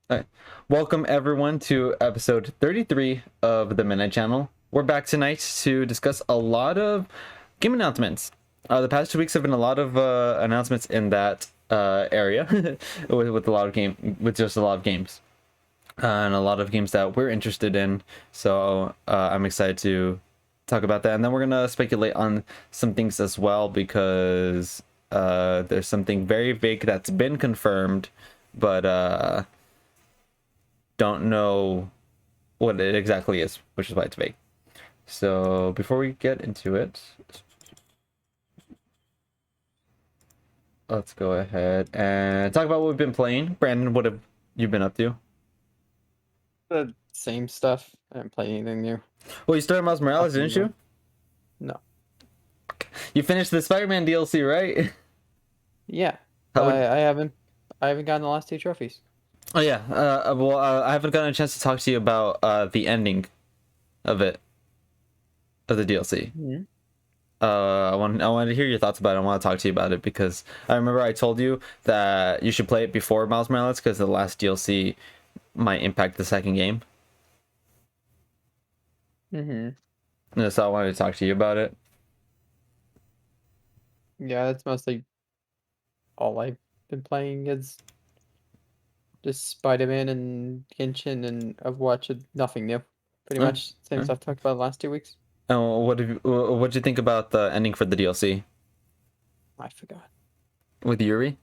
All right. Welcome everyone to episode 33 of the Midnight Channel. We're back tonight to discuss a lot of game announcements. The past 2 weeks have been a lot of announcements in that area with a lot of with just a lot of games and a lot of games that we're interested in. So I'm excited to talk about that, and then we're gonna speculate on some things as well because there's something very big that's been confirmed, but don't know what it exactly is, which is why it's vague. So before we get into it, let's go ahead and talk about what we've been playing. Brandon, what have you been up to? The same stuff. I didn't play anything new. Well, you started Miles Morales, Nothing didn't new. you? No. You finished the Spider-Man DLC, right? Yeah. How would? I haven't gotten the last two trophies. Oh yeah. Well, I haven't gotten a chance to talk to you about the ending of it, of the DLC. Mm-hmm. I wanted to hear your thoughts about it. I want to talk to you about it because I remember I told you that you should play it before Miles Morales because the last DLC might impact the second game. Mm-hmm. And so I wanted to talk to you about it. Yeah, that's mostly all I've been playing is just Spider-Man and Genshin and Overwatch and nothing new. Pretty Oh, much same oh. stuff talked about the last 2 weeks. Oh, what'd you think about the ending for the DLC I forgot. with Yuri?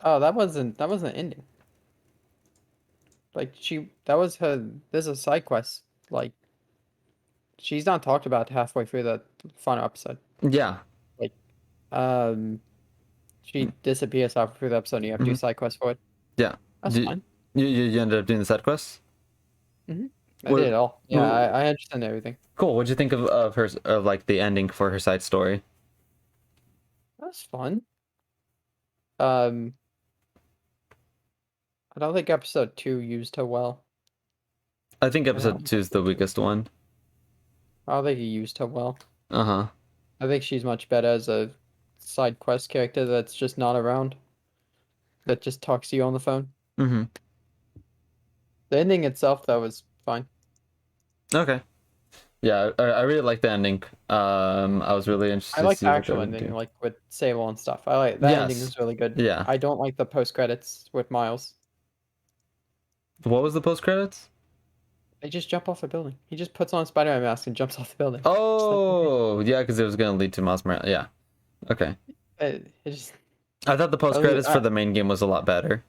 Oh, that wasn't ending. Like that was her. There's a side quest. Like she's not talked about halfway through the final episode. Yeah. Like um. She disappears halfway through the episode and you have to do Hmm. side quests for it. Yeah. That's You, fine. you ended up doing the side quests. hmm I did What? it all. Yeah, what I understand everything. Cool. What'd you think of her of like the ending for her side story? That's fun. Um, I don't think episode 2 used her well. I think I don't episode two is the weakest one. I don't think he used her well. Uh huh. I think she's much better as a side quest character that's just not around, that just talks to you on the phone. Mm-hmm. The ending itself, though, was fine. Okay. Yeah, I really like the ending. I was really I interested to like the see what they actual would ending, do. like with Sable and stuff. I like that ending Yes. was really good. Yeah. I don't like the post credits with Miles. What was the post credits? They just jump off a building. He just puts on a Spider-Man mask and jumps off the building. Just like, okay. Oh, yeah, because it was gonna lead to Miles Morales. Yeah. Okay. It just, I thought the post credits for the main game was a lot better,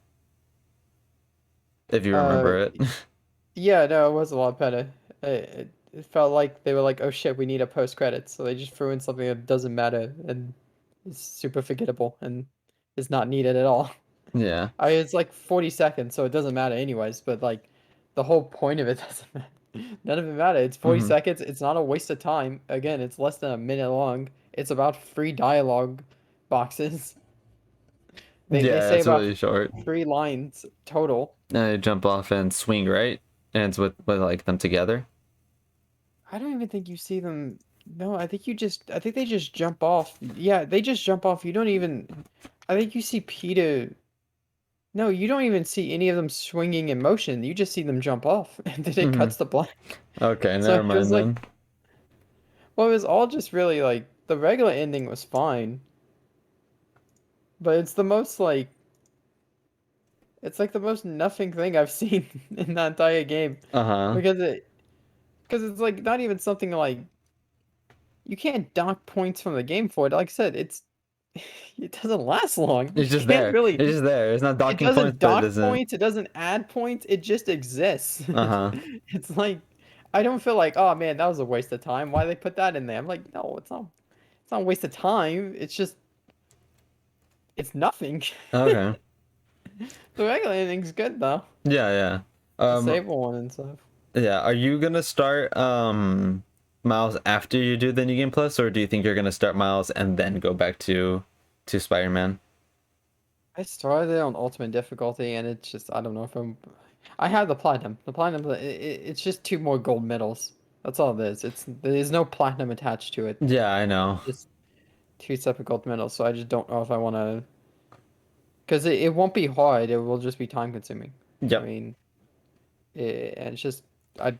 if you uh, remember it. yeah, no, it was a lot better. It felt like they were like, oh shit, we need a post credits, so they just threw in something that doesn't matter and is super forgettable and is not needed at all. Yeah. It's like 40 seconds, so it doesn't matter anyways. But like, the whole point of it doesn't matter. None of it matter. It's 40 Mm-hmm. seconds. It's not a waste of time. Again, it's less than a minute long. It's about free dialogue boxes. They Yeah, say it's about really short. 3 lines total. And jump off and swing, right? And it's with like them together. I don't even think you see them. No, I think they just jump off. Yeah, they just jump off. You don't even, I think you see Peter. No, you don't even see any of them swinging in motion. You just see them jump off, and then it Mm-hmm. cuts to black. Okay, So never it was mind like, then. well, it was all just really like the regular ending was fine, but it's the most like it's like the most nothing thing I've seen in that entire game Uh-huh. because it's like not even something like you can't dock points from the game for it. Like I said, it doesn't last long. You It's just can't there. really. It's just there. It's not It docking points, doesn't but it dock doesn't. points. It doesn't add points. It just exists. Uh-huh. It's like I don't feel like, oh man, that was a waste of time. Why they put that in there? I'm like, no, it's not. It's not a waste of time. It's just it's nothing. Okay. The regular ending's good though. Yeah, yeah. The Um, Sable one and stuff. yeah. Are you gonna start Miles after you do the New Game Plus, or do you think you're gonna start Miles and then go back to Spider-Man? I started it on ultimate difficulty, and it's just I don't know if I'm. I have the platinum. The platinum. It's just 2 more gold medals. That's all it is. There's no platinum attached to it. Yeah, I know. Just 2 separate gold medals. So I just don't know if I want to because it won't be hard. It will just be time consuming. I Yep. mean, and it's just I.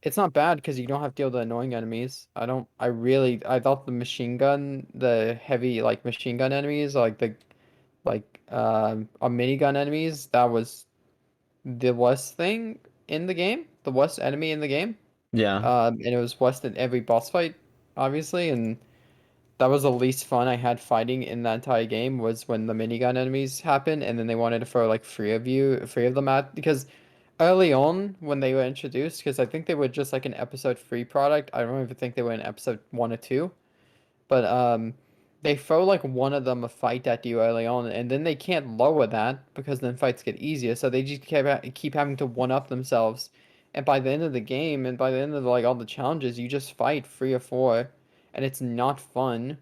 It's not bad because you don't have to deal with the annoying enemies. I don't. I thought the machine gun, the heavy like machine gun enemies, like the a minigun enemies, that was the worst thing in the game, the worst enemy in the game. Yeah. And it was worse than every boss fight, obviously, and that was the least fun I had fighting in that entire game was when the minigun enemies happened, and then they wanted to throw like three of them at because early on when they were introduced, because I think they were just like an episode 3 product. I don't even think they were in episode 1 or 2. But they throw like one of them a fight at you early on, and then they can't lower that because then fights get easier. So they just keep having to one up themselves. And by the end of the game, and by the end of like all the challenges, you just fight 3 or 4, and it's not fun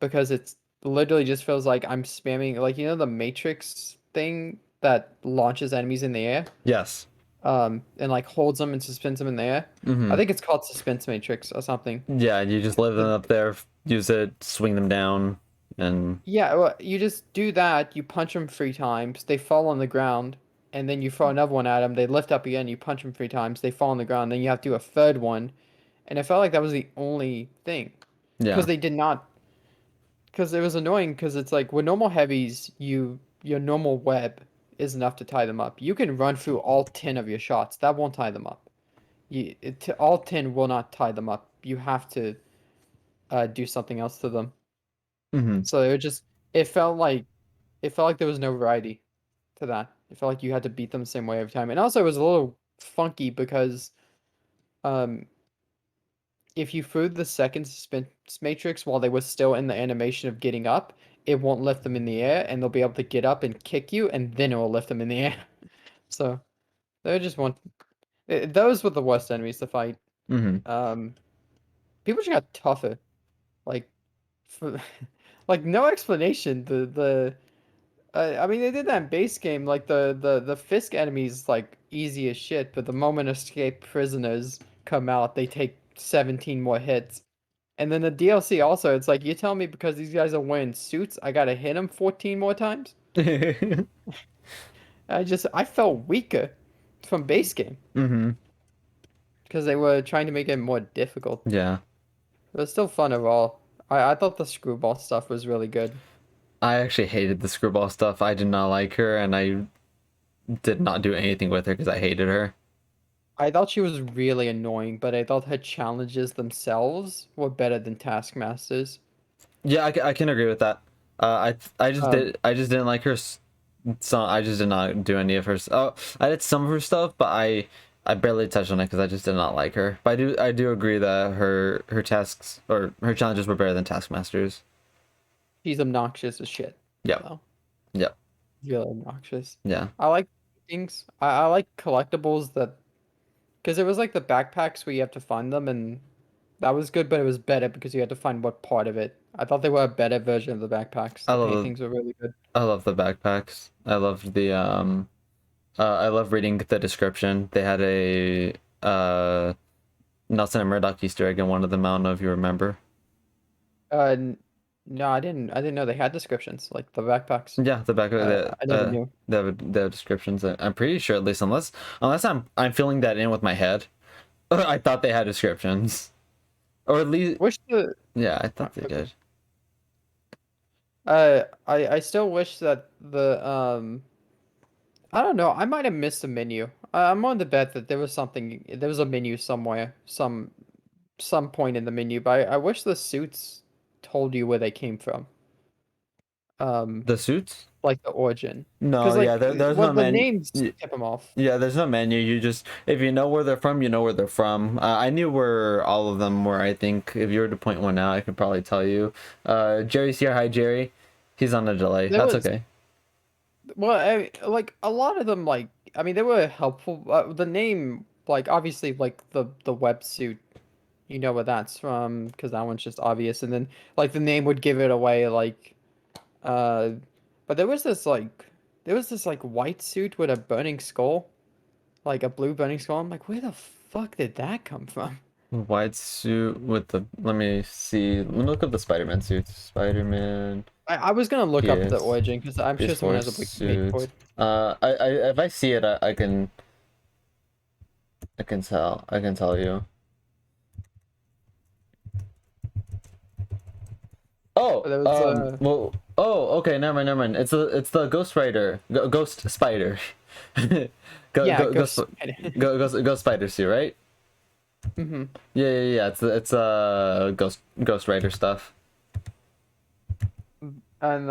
because it's literally just feels like I'm spamming like the Matrix thing that launches enemies in the air, Yes. and like holds them and suspends them in the air. I Mm-hmm. think it's called Suspense Matrix or something. Yeah, you just leave them up there, use it, swing them down, and Yeah, well, you just do that. You punch them 3 times. They fall on the ground, and then you throw another one at them. They lift up again. You punch them 3 times. They fall on the ground. Then you have to do a third one, and it felt like that was the only thing, because yeah. they did not. Because it was annoying. Because it's like with normal heavies, your normal web is enough to tie them up. You can run through all 10 of your shots. That won't tie them up. All 10 will not tie them up. You have to do something else to them. Mm-hmm. So it felt like there was no variety to that. It felt like you had to beat them the same way every time. And also it was a little funky because um if you threw the second suspense matrix while they were still in the animation of getting up, it won't lift them in the air and they'll be able to get up and kick you and then it will lift them in the air. So they just want those were the worst enemies to fight. Mm-hmm. Um People just got tougher. Like for, like no explanation. I mean, they did that in base game. Like the Fisk enemies, like easy as shit. But the moment escaped prisoners come out, they take 17 more hits. And then the DLC also, it's like you tell me because these guys are wearing suits, I gotta hit them 14 more times. I felt weaker from base game Mm-hmm. because they were trying to make it more difficult. Yeah. But it's still fun overall. I thought the screwball stuff was really good. I actually hated the screwball stuff. I did not like her, and I did not do anything with her because I hated her. I thought she was really annoying, but I thought her challenges themselves were better than Taskmaster's. Yeah, I can agree with that. Um, I just didn't like her. So I just did not do any of her. Oh, I did some of her stuff, but I barely touched on it because I just did not like her. But I do agree that her tasks or her challenges were better than Taskmaster's. she's obnoxious as shit, Yep. though. Yep. Really obnoxious. Yeah. I like things. I like collectibles that, because it was like the backpacks where you have to find them, and that was good, but it was better because you had to find what part of it. I thought they were a better version of the backpacks. I The love paintings were really good. I love the backpacks. I love the I love reading the description. They had a Nelson and Murdoch Easter egg in one of them. I don't know if you remember. N- no, I didn't know they had descriptions like the backpacks. Yeah, the back of the I never knew. they have descriptions. I'm pretty sure, at least unless I'm filling that in with my head. I thought they had descriptions, or at least Wish the yeah, I thought they did. I still wish that I don't know. I might have missed a menu. I'm on the bet that there was a menu somewhere, some point in the menu, but I wish the suits told you where they came from. Um, The suits? like the origin. No, Because yeah, like there's well no the menu. names tip them off. Yeah, there's no menu. You just if you know where they're from, you know where they're from. I knew where all of them were. I think if you were to point one out, I could probably tell you. Jerry's here. Hi, Jerry. He's on a delay. There That's was okay. well like a lot of them like I mean they were helpful. The name like obviously like the wetsuit. You know where that's from because that one's just obvious, and then like the name would give it away. Like, uh, but there was this like white suit with a burning skull, like a blue burning skull. I'm like, where the fuck did that come from? White suit with the. Let me see. Let me look up the Spider-Man suits. Spider-Man. I was gonna look up the PS origin because I'm sure someone PS4 has a wiki page for suit. it. I if I see it, I can tell you. But Oh, there was well, oh, okay, never mind. It's the Ghost Rider, Ghost Spider, yeah, Ghost, Ghost Spider. Ghost Spider suit, right? hmm Yeah. It's Ghost Rider stuff. And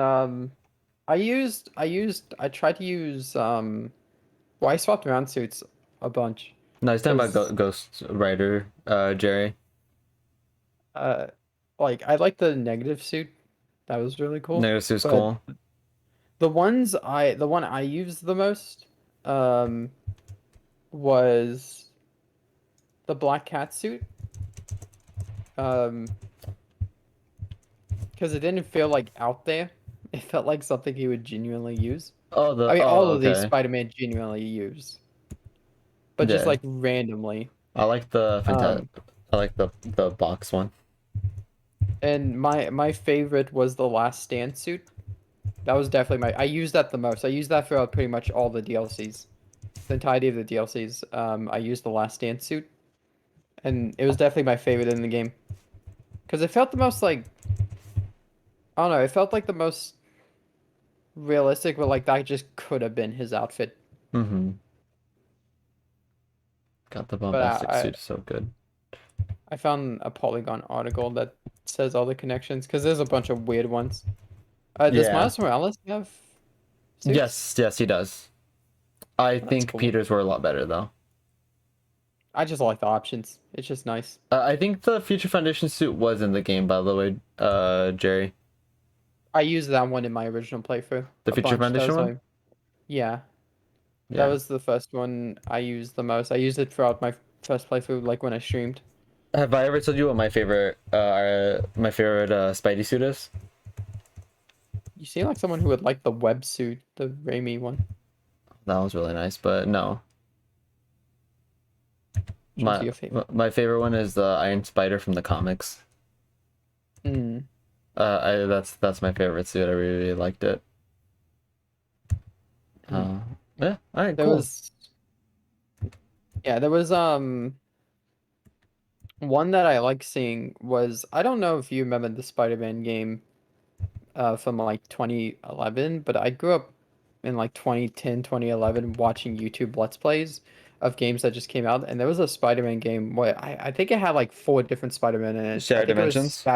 I tried to use well, I swapped around suits a bunch No, he's talking about because Ghost Rider, Jerry. uh like I like the negative suit. That was really cool. Negative suit's But cool. the one I used the most um was the black cat suit. Um because it didn't feel like out there. It felt like something he would genuinely use. I mean all of these Okay. Spider-Man genuinely use, but just Yeah, like randomly. I like Um I like the box one. and my favorite was the Last Stand suit. That was definitely my I used that the most. I used that for pretty much all the DLCs. The entirety of the DLCs. I used the Last Stand suit, and it was definitely my favorite in the game because it felt the most like I don't know. It felt like the most realistic, but like that just could have been his outfit. Mm-hmm. God, the But bombastic suit is so good. I found a Polygon article that says all the connections because there's a bunch of weird ones. Does Yeah. Miles Morales have suits? Yes, he does. I That's think cool. Peter's were a lot better though. I just like the options. It's just nice. I think the Future Foundation suit was in the game, by the way, Jerry. I used that one in my original playthrough The a Future bunch. That Foundation was one? my yeah. That Yeah. was the first one I used the most. I used it throughout my first playthrough, like when I streamed. Have I ever told you what my favorite Spidey suit is? You seem like someone who would like the web suit, the Raimi one. That was really nice, but no. Which one's your favorite? My favorite one is the Iron Spider from the comics. Mm. That's my favorite suit. I really liked it. Mm. Uh, yeah. All right. There Cool. was yeah, there was one that I like seeing was I don't know if you remember the Spider-Man game from like 2011, but I grew up in like 2010, 2011 watching YouTube Let's Plays of games that just came out, and there was a Spider-Man game where I think it had like four different Spider-Man in it. I Shared think it was dimensions.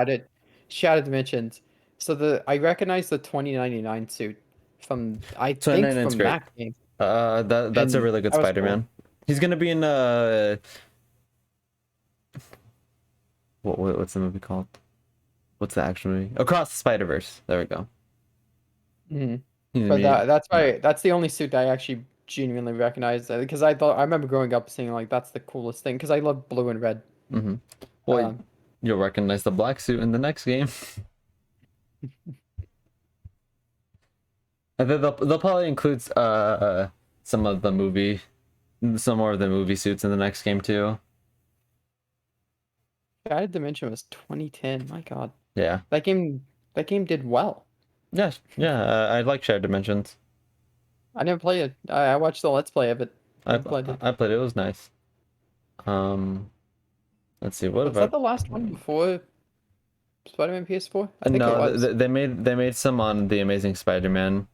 Shattered Dimensions. So I recognized the 2099 suit from I think 29 is from great. that game, That's a and really good that was cool. Spider-Man. He's gonna be in what's the movie called? What's the action movie? Across the Spider-Verse. There we go. Mhm. He's gonna But be that's the only suit I actually genuinely recognized because I remember growing up saying like that's the coolest thing because I love blue and red. mm-hmm. Well, Um, you'll recognize the black suit in the next game. And then they'll probably include some of the movie, some more of the movie suits in the next game too. Shattered Dimension was 2010. My God, Yeah. that game did well. Yeah. I like shared dimensions. I never played it. I watched the Let's Play of it. I Never played it. I played it. It was nice. Um, let's see. What Was that about? the last one before Spider-Man PS4? I think it No, was. they made some on the Amazing Spider-Man.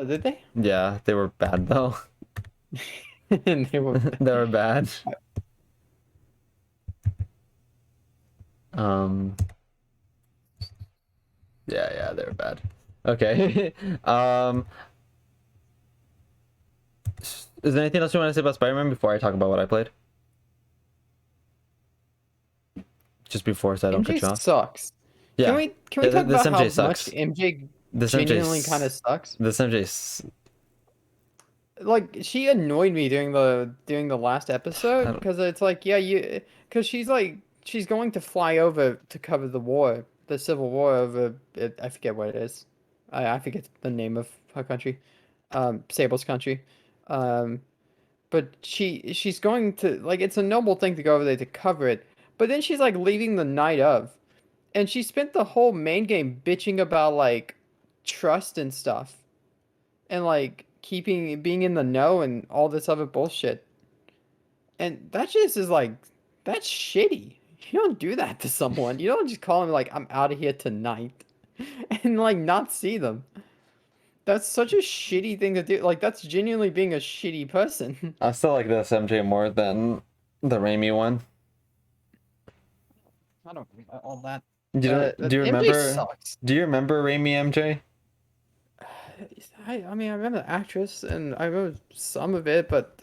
Did they? Yeah, they were bad though. And they were. They were bad. Um, yeah, they were bad. Okay. Is there anything else you want to say about Spider-Man before I talk about what I played? Just before, so I don't cut MJ you off. sucks. Yeah, Can we talk this about how MJ much sucks. MJ This MJ, genuinely kind of sucks? this MJ. Like she annoyed me during the last I episode don't. because it's like yeah you because she's like she's going to fly over to cover the war, the civil war over it, I forget what it is. I forget the name of her country, Sable's country, um but she's going to like it's a noble thing to go over there to cover it, but then she's like leaving the night of, And she spent the whole main game bitching about like trust and stuff, and like being in the know and all this other bullshit. And that just is like, that's shitty. You don't do that to someone. You don't just call them like, I'm out of here tonight, and like not see them. That's such a shitty thing to do. Like that's genuinely being a shitty person. I still like this MJ more than the Raimi one. I don't know about all that. Do you MJ remember? sucks. Do you remember Raimi MJ? I mean, I remember the actress and I remember some of it, but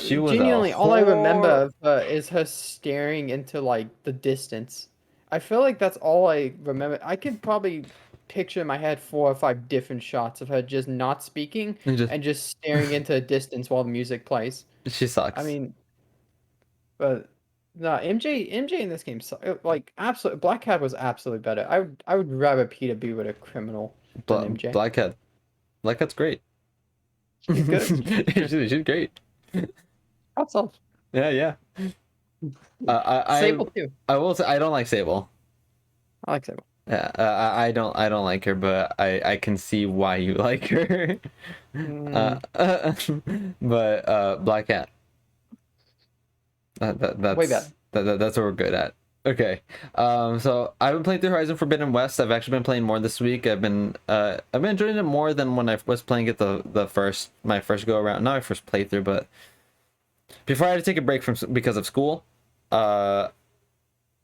She was a genuinely, all I remember whore. of her is her staring into like the distance. I feel like that's all I remember. I could probably picture in my head 4 or 5 different shots of her just not speaking And just and just staring into a distance while the music plays. she I sucks. mean, but no, MJ in this game, like absolutely, Black Cat was absolutely better. I would rather Peter be with a criminal than MJ. Black Cat. Black Cat's great. She's good. She's great. That's all. Yeah, yeah. Sable too. I will say I don't like Sable. I like Sable. Yeah, I don't like her, but I can see why you like her. Mm, But Black Cat. way better. That's what we're good at. Okay. So I've been playing through Horizon Forbidden West. I've actually been playing more this week. I've been enjoying it more than when I was playing it my first go around. Not my first playthrough, but before I had to take a break because of school.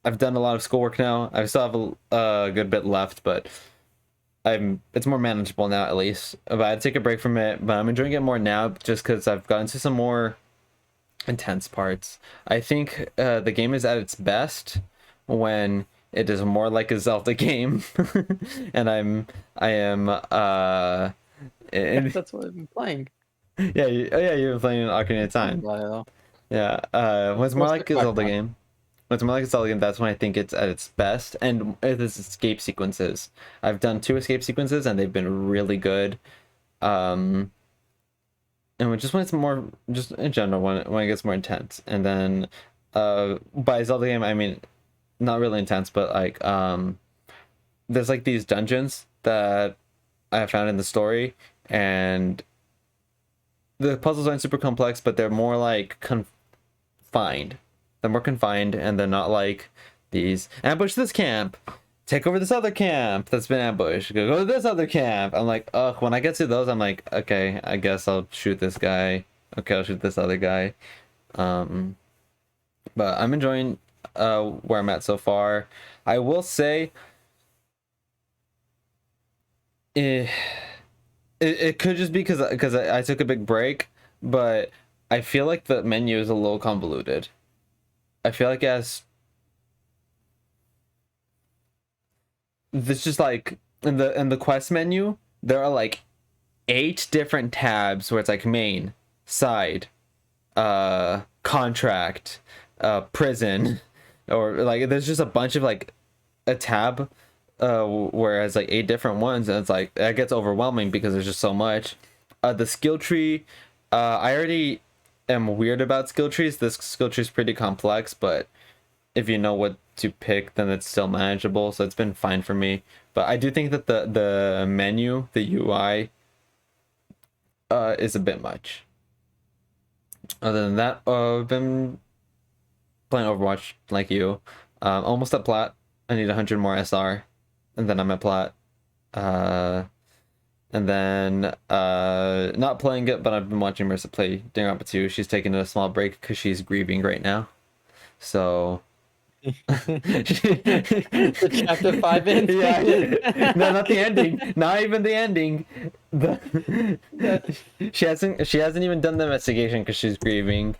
I've done a lot of schoolwork now. I still have a good bit left, but it's more manageable now at least. But I had to take a break from it, but I'm enjoying it more now just because I've gotten to some more intense parts. I think the game is at its best when it is more like a Zelda game, and I am That's what I've been playing. yeah, you've been playing Ocarina of Time. Yeah, when it's more Mostly like a Black Zelda Cat. game. When it's more like a Zelda game, that's when I think it's at its best. And it is escape sequences. I've done 2 escape sequences and they've been really good. Um, and just when it's more, just in general, when it gets more intense. And then, by Zelda game, I mean, not really intense, but like, there's like these dungeons that I found in the story, and the puzzles aren't super complex, but they're more like confined. They're more confined, and they're not like these ambush this camp, take over this other camp that's been ambushed, go to this other camp. I'm like, ugh. When I get to those, I'm like, okay, I guess I'll shoot this guy. Okay, I'll shoot this other guy. Um, but I'm enjoying where I'm at so far. I will say, eh, it could just be because I took a big break, but I feel like the menu is a little convoluted. I feel like it has this just like in the quest menu, there are like 8 different tabs where it's like main, side, contract, prison, or like there's just a bunch of like a tab, whereas like 8 different ones, and it's like that gets overwhelming because there's just so much. The skill tree, I already am weird about skill trees. This skill tree is pretty complex, but if you know what to pick, then it's still manageable. So it's been fine for me. But I do think that the menu, the UI, is a bit much. Other than that, I've been playing Overwatch like you. Almost at plat. I need 100 more SR, and then I'm at plat. And then not playing it, but I've been watching Marissa play Danganronpa 2. She's taking a small break because she's grieving right now. So The chapter 5 ends. yeah, no, not the ending. Not even the ending. She hasn't even done the investigation because she's grieving.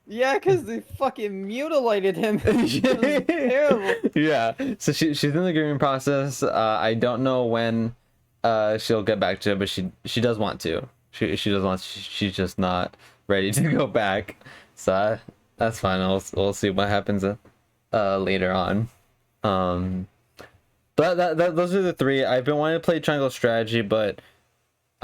Yeah, because they fucking mutilated him. It was terrible. Yeah, so she's in the grieving process. I don't know when she'll get back to it, but she does want to. She does want. She's just not ready to go back. So that's fine. We'll see what happens later on. But those are the 3. I've been wanting to play Triangle Strategy, but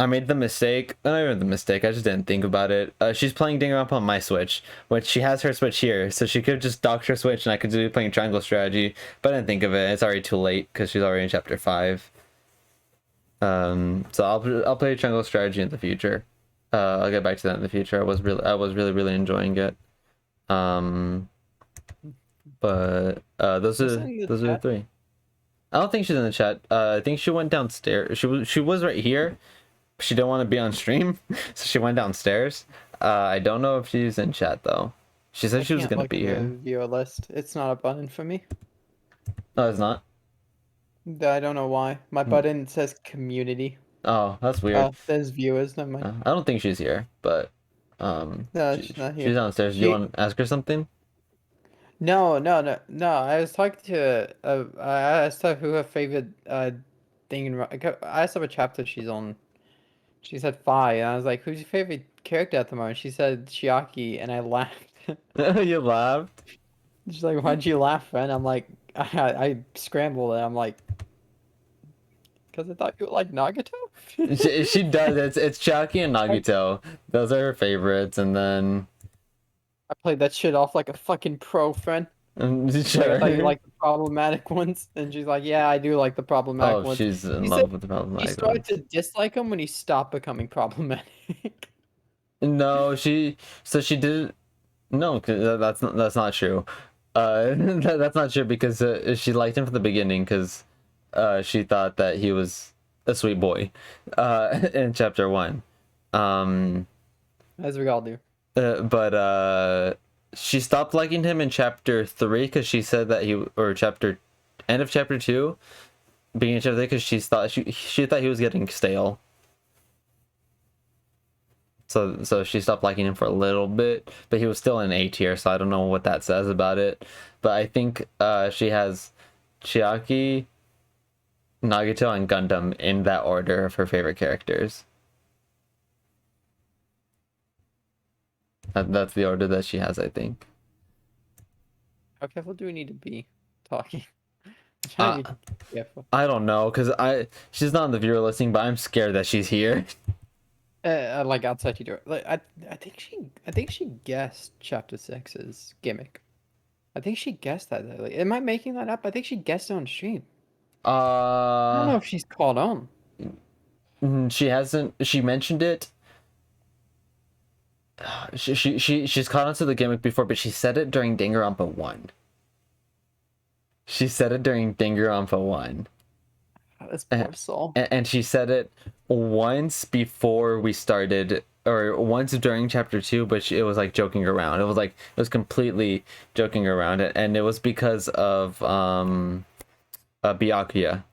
I made the mistake. Not even the mistake. I just didn't think about it. She's playing Danganronpa on my Switch, which she has her Switch here, so she could have just docked her Switch and I could be playing Triangle Strategy. But I didn't think of it. It's already too late because she's already in Chapter 5. So I'll play Triangle Strategy in the future. I'll get back to that in the future. I was really enjoying it. But those Who's are in the the chat? three. I don't think she's in the chat. I think she went downstairs. She was right here. She didn't want to be on stream, so she went downstairs. I don't know if she's in chat though. She I said she was can't gonna look be in here. the viewer list. It's not a button for me. No, it's not. I don't know why. My button says community. Oh, that's weird. There's viewers. Never mind. I don't think she's here, but No, she's not she's here. downstairs. Do you want to ask her something? No. I was talking to I asked her who her favorite thing in I asked her what chapter she's on. She said 5, and I was like, "Who's your favorite character at the moment?" She said Chiaki, and I laughed. You laughed. She's like, "Why'd you laugh, friend?" I'm like, I scrambled, and I'm like, "Cause I thought you would like Nagato." She does. It's Chucky and Nagito. Those are her favorites, and then I played that shit off like a fucking pro, friend. Like, I thought you sure. liked the problematic ones, and she's like, "Yeah, I do like the problematic Oh, ones." she's in He said love with the he problematic started ones. to dislike him when he stopped becoming problematic. No, she did. No, 'cause that's not true. That's not true because she liked him from the beginning because she thought that he was a sweet boy in chapter 1. Um, As we all do. but she stopped liking him in chapter 3 because she said that he or chapter end of chapter 2, beginning of chapter 3 because she thought he was getting stale. So she stopped liking him for a little bit, but he was still in A tier, so I don't know what that says about it. But I think she has Chiaki, Nagito, and Gundam in that order of her favorite characters. That's the order that she has, I think. How careful do we need to be talking? I'm Uh, trying to be careful. I don't know, because she's not on the viewer listing, but I'm scared that she's here. Like outside you do it. Like I think she guessed chapter 6's gimmick. I think she guessed that. Like, am I making that up? I think she guessed it on stream. I don't know if she's caught on. She hasn't. She mentioned it. She's caught onto the gimmick before, but she said it during Danganronpa 1. She said it during Danganronpa 1. That's poor soul. And she said it once before we started, or once during chapter 2, but it was like joking around. It was completely joking around, and it was because of Byakuya.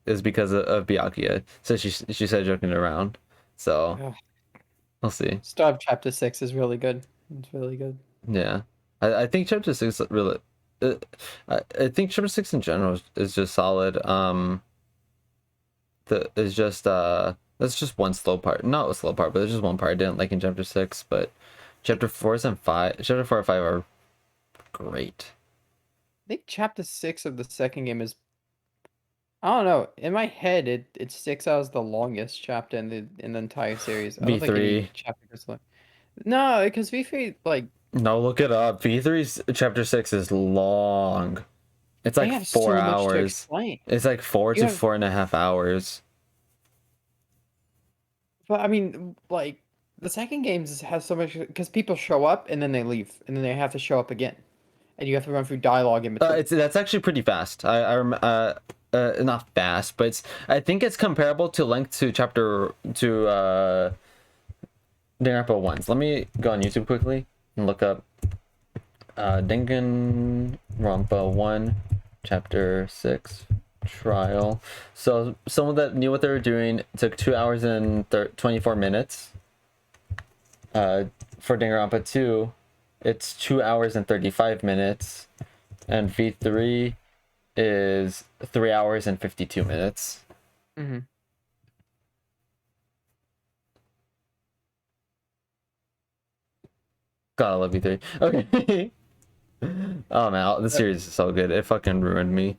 It was because of Byakuya. So she said joking around. So Ugh. we'll see. Start of chapter 6 is really good. It's really good. Yeah, I think chapter 6 really. I think chapter 6 in general is just solid. It's just that's just one slow part, not a slow part, but there's just one part I didn't like in chapter 6. But chapter 4 and 5, chapter 4 and 5 are great. I think chapter 6 of the second game is, I don't know. In my head, it sticks out as the longest chapter in the entire series. I don't think any V3. chapter is long. No, because V3 like No, look it up. V3's chapter 6 is long. It's they like have 4 so much to hours. explain. It's like 4 You to have, 4.5 hours. but I mean, like the second games has so much because people show up and then they leave and then they have to show up again, and you have to run through dialogue in between. That's actually pretty fast. Not fast, but I think it's comparable to length to chapter to Danganronpa 1's. Let me go on YouTube quickly and look up Danganronpa 1 chapter 6 trial. So someone that knew what they were doing took 2 hours and 24 minutes. For Danganronpa 2, it's 2 hours and 35 minutes, and V3 is 3 hours and 52 minutes. Mm-hmm. God, I love V3. Okay. Oh man, this series is so good. It fucking ruined me.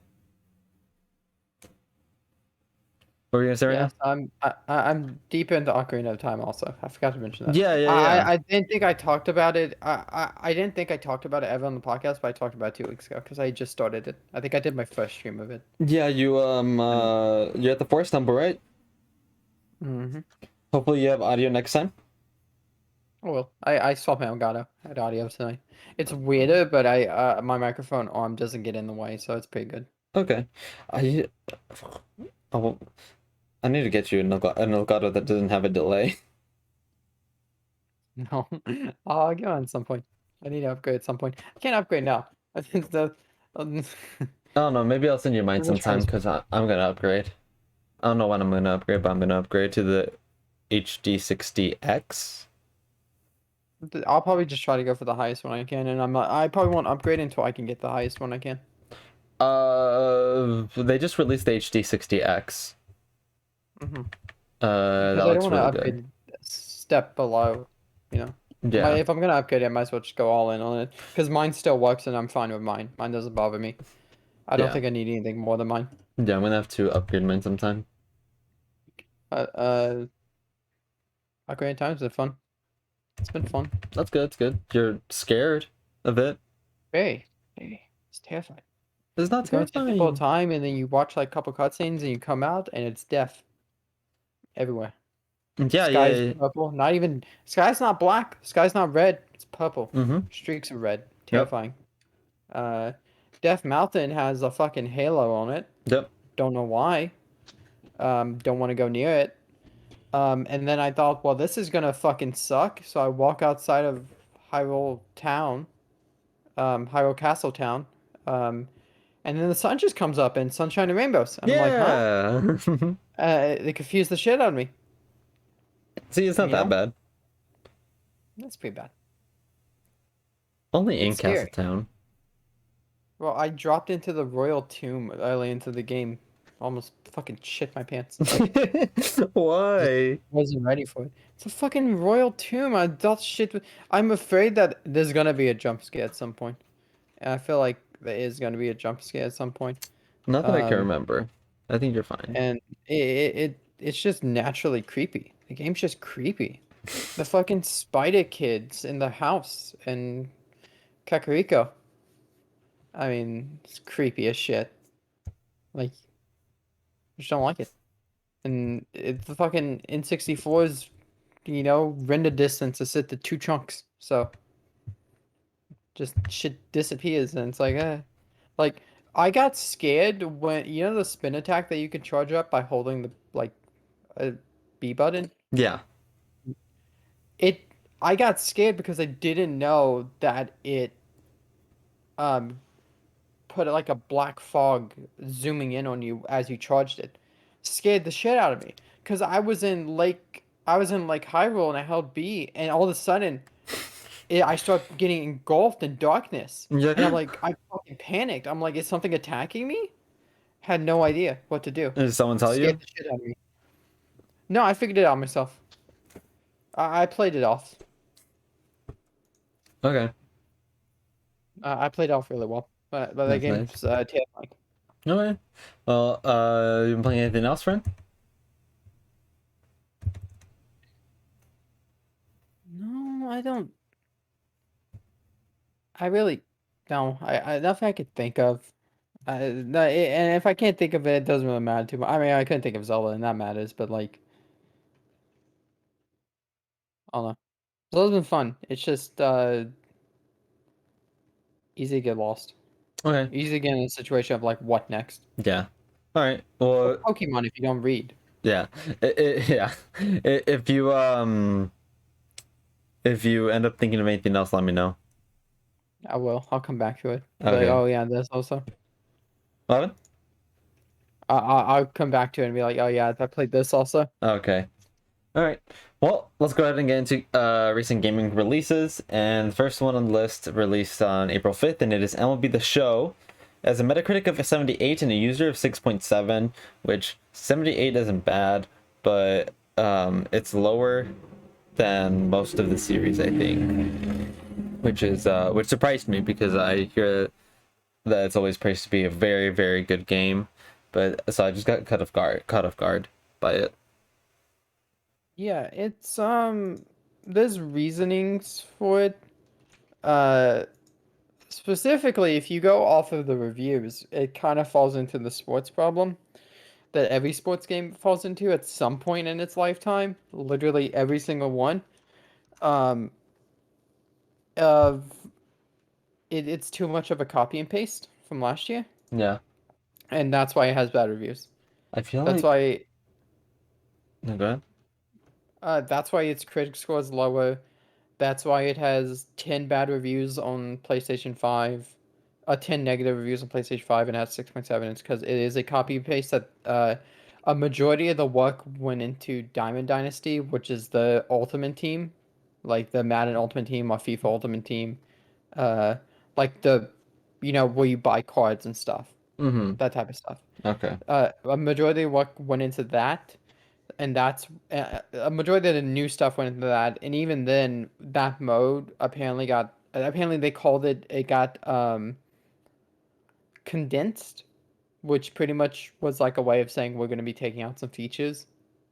What were you gonna say right now? Yes, I'm deep into Ocarina of Time also. I forgot to mention that. Yeah, yeah, I yeah. I, I didn't think I talked about it. I didn't think I talked about it ever on the podcast, but I talked about it 2 weeks ago because I just started it. I think I did my first stream of it. Yeah, And you're at the force temple, right? hmm Hopefully you have audio next time. Oh well, I swapped my Elgato. I had audio tonight. It's weirder, but my microphone arm doesn't get in the way, so it's pretty good. Okay. I oh, I need to get you an Elgato that doesn't have a delay. No, I'll get on at some point. I need to upgrade at some point. I can't upgrade now. I think um, I don't know, maybe I'll send you mine I'm just trying sometime to. because I'm gonna upgrade. I don't know when I'm gonna upgrade, but I'm gonna upgrade to the HD60X. I'll probably just try to go for the highest one I can, and I probably won't upgrade until I can get the highest one I can. They just released the HD60X. hmm That Because I don't looks want to really good. upgrade a step below, you know. Yeah, If I'm gonna upgrade it, I might as well just go all in on it. Because mine still works, and I'm fine with mine. Mine doesn't bother me. I don't yeah, think I need anything more than mine. yeah. I'm gonna have to upgrade mine sometime. Uh, uh, Upgrade times are fun. It's been fun. That's good. That's good. You're scared of it. Hey, it's terrifying. It's not You go into difficult terrifying. time, and then you watch like a couple cutscenes, and you come out, and it's death everywhere. Yeah, Sky's yeah. purple. Not even sky's not black. Sky's not red. It's purple. Mm-hmm. Streaks of red. Yep. Terrifying. Uh, Death Mountain has a fucking halo on it. Yep. Don't know why. Don't want to go near it. And then I thought, well, this is gonna fucking suck. So I walk outside of Hyrule Town, Hyrule Castle Town. And then the sun just comes up and sunshine and rainbows, and I'm like, huh? Yeah. They confuse the shit out of me. See, it's not You that know, bad. that's pretty bad. Only in It's scary. Castletown. Well, I dropped into the royal tomb early into the game. Almost fucking shit my pants. Just Why? wasn't ready for it. It's a fucking royal tomb. I thought shit. I'm afraid that there's gonna be a jump scare at some point. And I feel like there is gonna be a jump scare at some point. Not that I can Um, remember. I think you're fine. and it's just naturally creepy. The game's just creepy. The fucking spider kids in the house and Kakariko. I mean, it's creepy as shit. Like, I just don't like it. And the fucking N64's, render distance is set to 2 chunks. So just shit disappears, and it's like, like I got scared when the spin attack that you can charge up by holding the like a B button. Yeah. It I got scared because I didn't know that it um put like a black fog zooming in on you as you charged it. Scared the shit out of me because I was in Lake Hyrule and I held B, and all of a sudden I start getting engulfed in darkness, and I'm Yeah. like, I fucking panicked. I'm like, is something attacking me? Had no idea what to do. Did someone tell Scared you? the shit out of me. No, I figured it out myself. I played it off. Okay. I played it off really well. But that That's nice. game's terrifying. Okay. Well, you been playing anything else, friend? No, I don't. I really no. Nothing I could think of. And if I can't think of it, it doesn't really matter too much. I mean, I couldn't think of Zelda, and that matters. But like, I don't know. Zelda's been fun. It's just easy to get lost. Okay. Easy to get in a situation of like, what next? Yeah. All right. It's like Well, Pokemon if you don't read. yeah. Yeah. If you end up thinking of anything else, let me know. I will. I'll come back to it. Be like, Okay. oh yeah, this also. Eleven? I'll come back to it and be like, oh yeah, I played this also. Okay. All right. Well, let's go ahead and get into recent gaming releases. And the first one on the list released on April 5th, and it is MLB The Show. As a Metacritic of 78 and a user of 6.7, which 78 isn't bad, but it's lower than most of the series, I think. Which surprised me because I hear that it's always praised to be a very, very good game. But so I just got cut off guard. by it. Yeah, it's there's reasonings for it. Uh Specifically, if you go off of the reviews, it kind of falls into the sports problem that every sports game falls into at some point in its lifetime. Literally every single one. Um, of it's too much of a copy and paste from last year, Yeah, and that's why it has bad reviews. I feel That's like. why No, go ahead. that's why its critic score is lower. That's why it has 10 bad reviews on PlayStation 5, 10 negative reviews on PlayStation 5 and has 6.7. It's because it is a copy paste that a majority of the work went into Diamond Dynasty, which is the Ultimate Team, like the Madden Ultimate Team or FIFA Ultimate Team, uh, like where you buy cards and stuff, Mm-hmm. that type of stuff. Okay. A majority of what went into that, and that's a majority of the new stuff went into that, and even then that mode apparently they called it got condensed, which pretty much was like a way of saying we're going to be taking out some features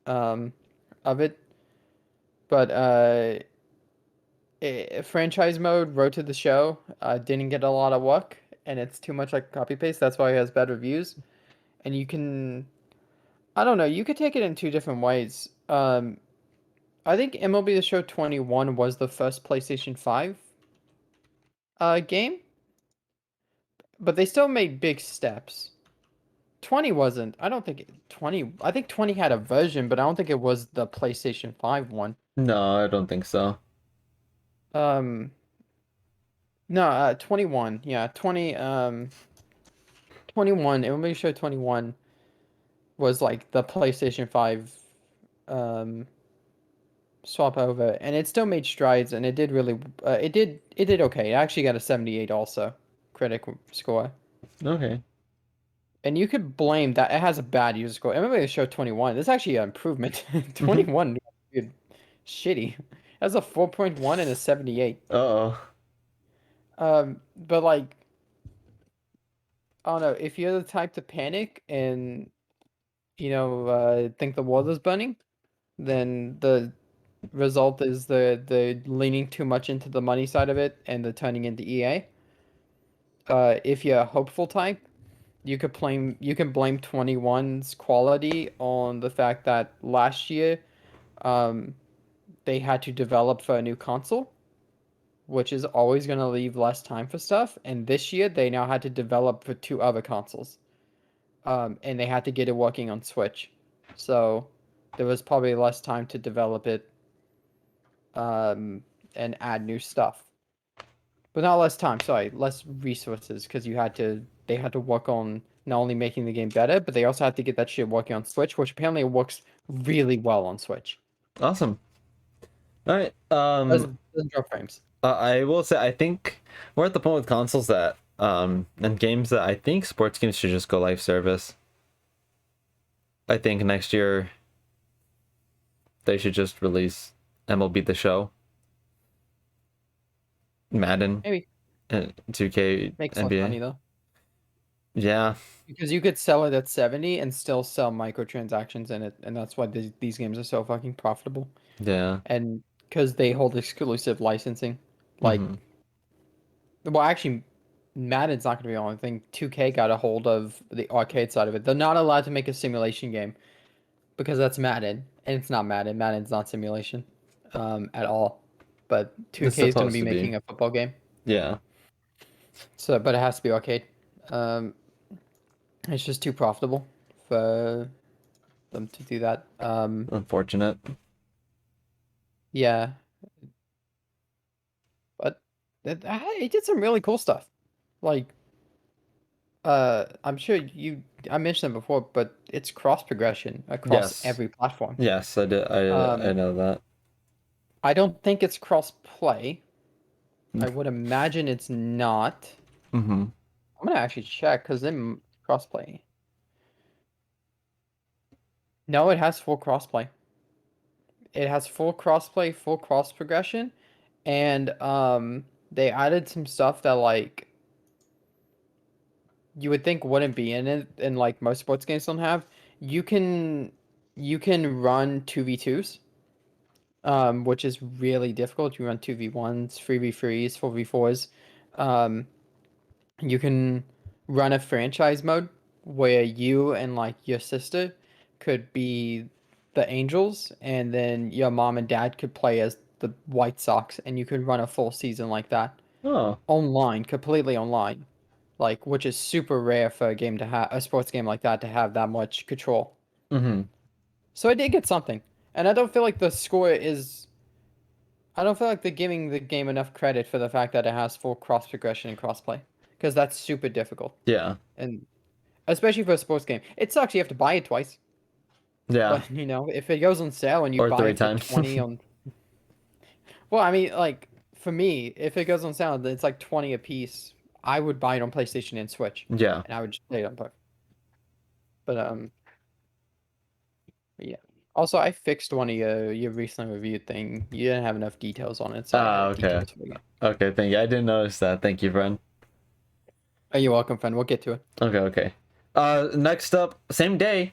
um of it. But franchise mode Road to the Show didn't get a lot of work, and it's too much like copy paste. That's why it has bad reviews. And you can, I don't know, you could take it in two different ways. I think MLB The Show 21 was the first PlayStation 5 game, but they still made big steps. 20 wasn't. I don't think 20. I think 20 had a version, but I don't think it was the PlayStation 5 one. No, I don't think so. Um, no, 21. Yeah, 21. MLB The Show 21 was like the PlayStation 5 um swap over, and it still made strides, and it did really it did okay. It actually got a 78 also critic score. Okay. And you could blame that it has a bad user score. I remember the show 21. This is actually an improvement. Mm-hmm. 21 dude, shitty. It has a 4.1 and a 78. Uh-oh. But like I don't know, if you're the type to panic and think the world is burning, then the result is the leaning too much into the money side of it and the turning into EA. If you're a hopeful type, you can blame 21's quality on the fact that last year um, they had to develop for a new console, which is always going to leave less time for stuff. And this year they now had to develop for two other consoles, and they had to get it working on Switch. So there was probably less time to develop it um, and add new stuff. But not less time, sorry, less resources because they had to work on not only making the game better, but they also had to get that shit working on Switch, which apparently works really well on Switch. Awesome. All right. Doesn't drop frames. I will say I think we're at the point with consoles that and games that I think sports games should just go live service. I think next year they should just release MLB The Show, Madden, Maybe and 2K makes less NBA. money though, Yeah, because you could sell it at 70 and still sell microtransactions in it, and that's why these games are so fucking profitable. yeah. And because they hold exclusive licensing, like Mm-hmm. well, actually, Madden's not going to be the only thing. 2K got a hold of the arcade side of it. They're not allowed to make a simulation game because that's Madden, and it's not Madden. Madden's not simulation, at all. But It's 2K is going to supposed be to be. making a football game, Yeah, so but it has to be arcade. Um, it's just too profitable for them to do that. unfortunate. Yeah, but it did some really cool stuff. Like, I'm sure I mentioned it before, but it's cross progression across Yes, every platform. yes, I did. I Um, know that. I don't think it's cross play. I would imagine it's not. Mm-hmm. I'm gonna actually check because then cross play. No, it has full crossplay. It has full crossplay, full cross progression, and they added some stuff that like you would think wouldn't be in it, and like most sports games don't have. You can you can run 2v2s, which is really difficult. You run 2v1s, 3v3s, 4v4s. Um, you can run a franchise mode where you and like your sister could be the Angels, and then your mom and dad could play as the White Sox, and you could run a full season like that Oh. online, completely online. Like, which is super rare for a game to have a sports game like that to have that much control. Mm-hmm. So I did get something, and I don't feel like the score is. I don't feel like they're giving the game enough credit for the fact that it has full cross progression and crossplay, because that's super difficult, Yeah. and especially for a sports game. It sucks you have to buy it twice, Yeah. but if it goes on sale and you Or buy three it for times. 20 on, well, I mean, like for me, if it goes on sale, it's like 20 a piece. I would buy it on PlayStation and Switch, Yeah. and I would just play it on both. But yeah. Also, I fixed one of your recently reviewed thing. You didn't have enough details on it, so I Ah, added okay. details for you. Okay, thank you. I didn't notice that. Thank you, friend. Oh, you're welcome, friend. We'll get to it. Okay, okay. Next up, same day.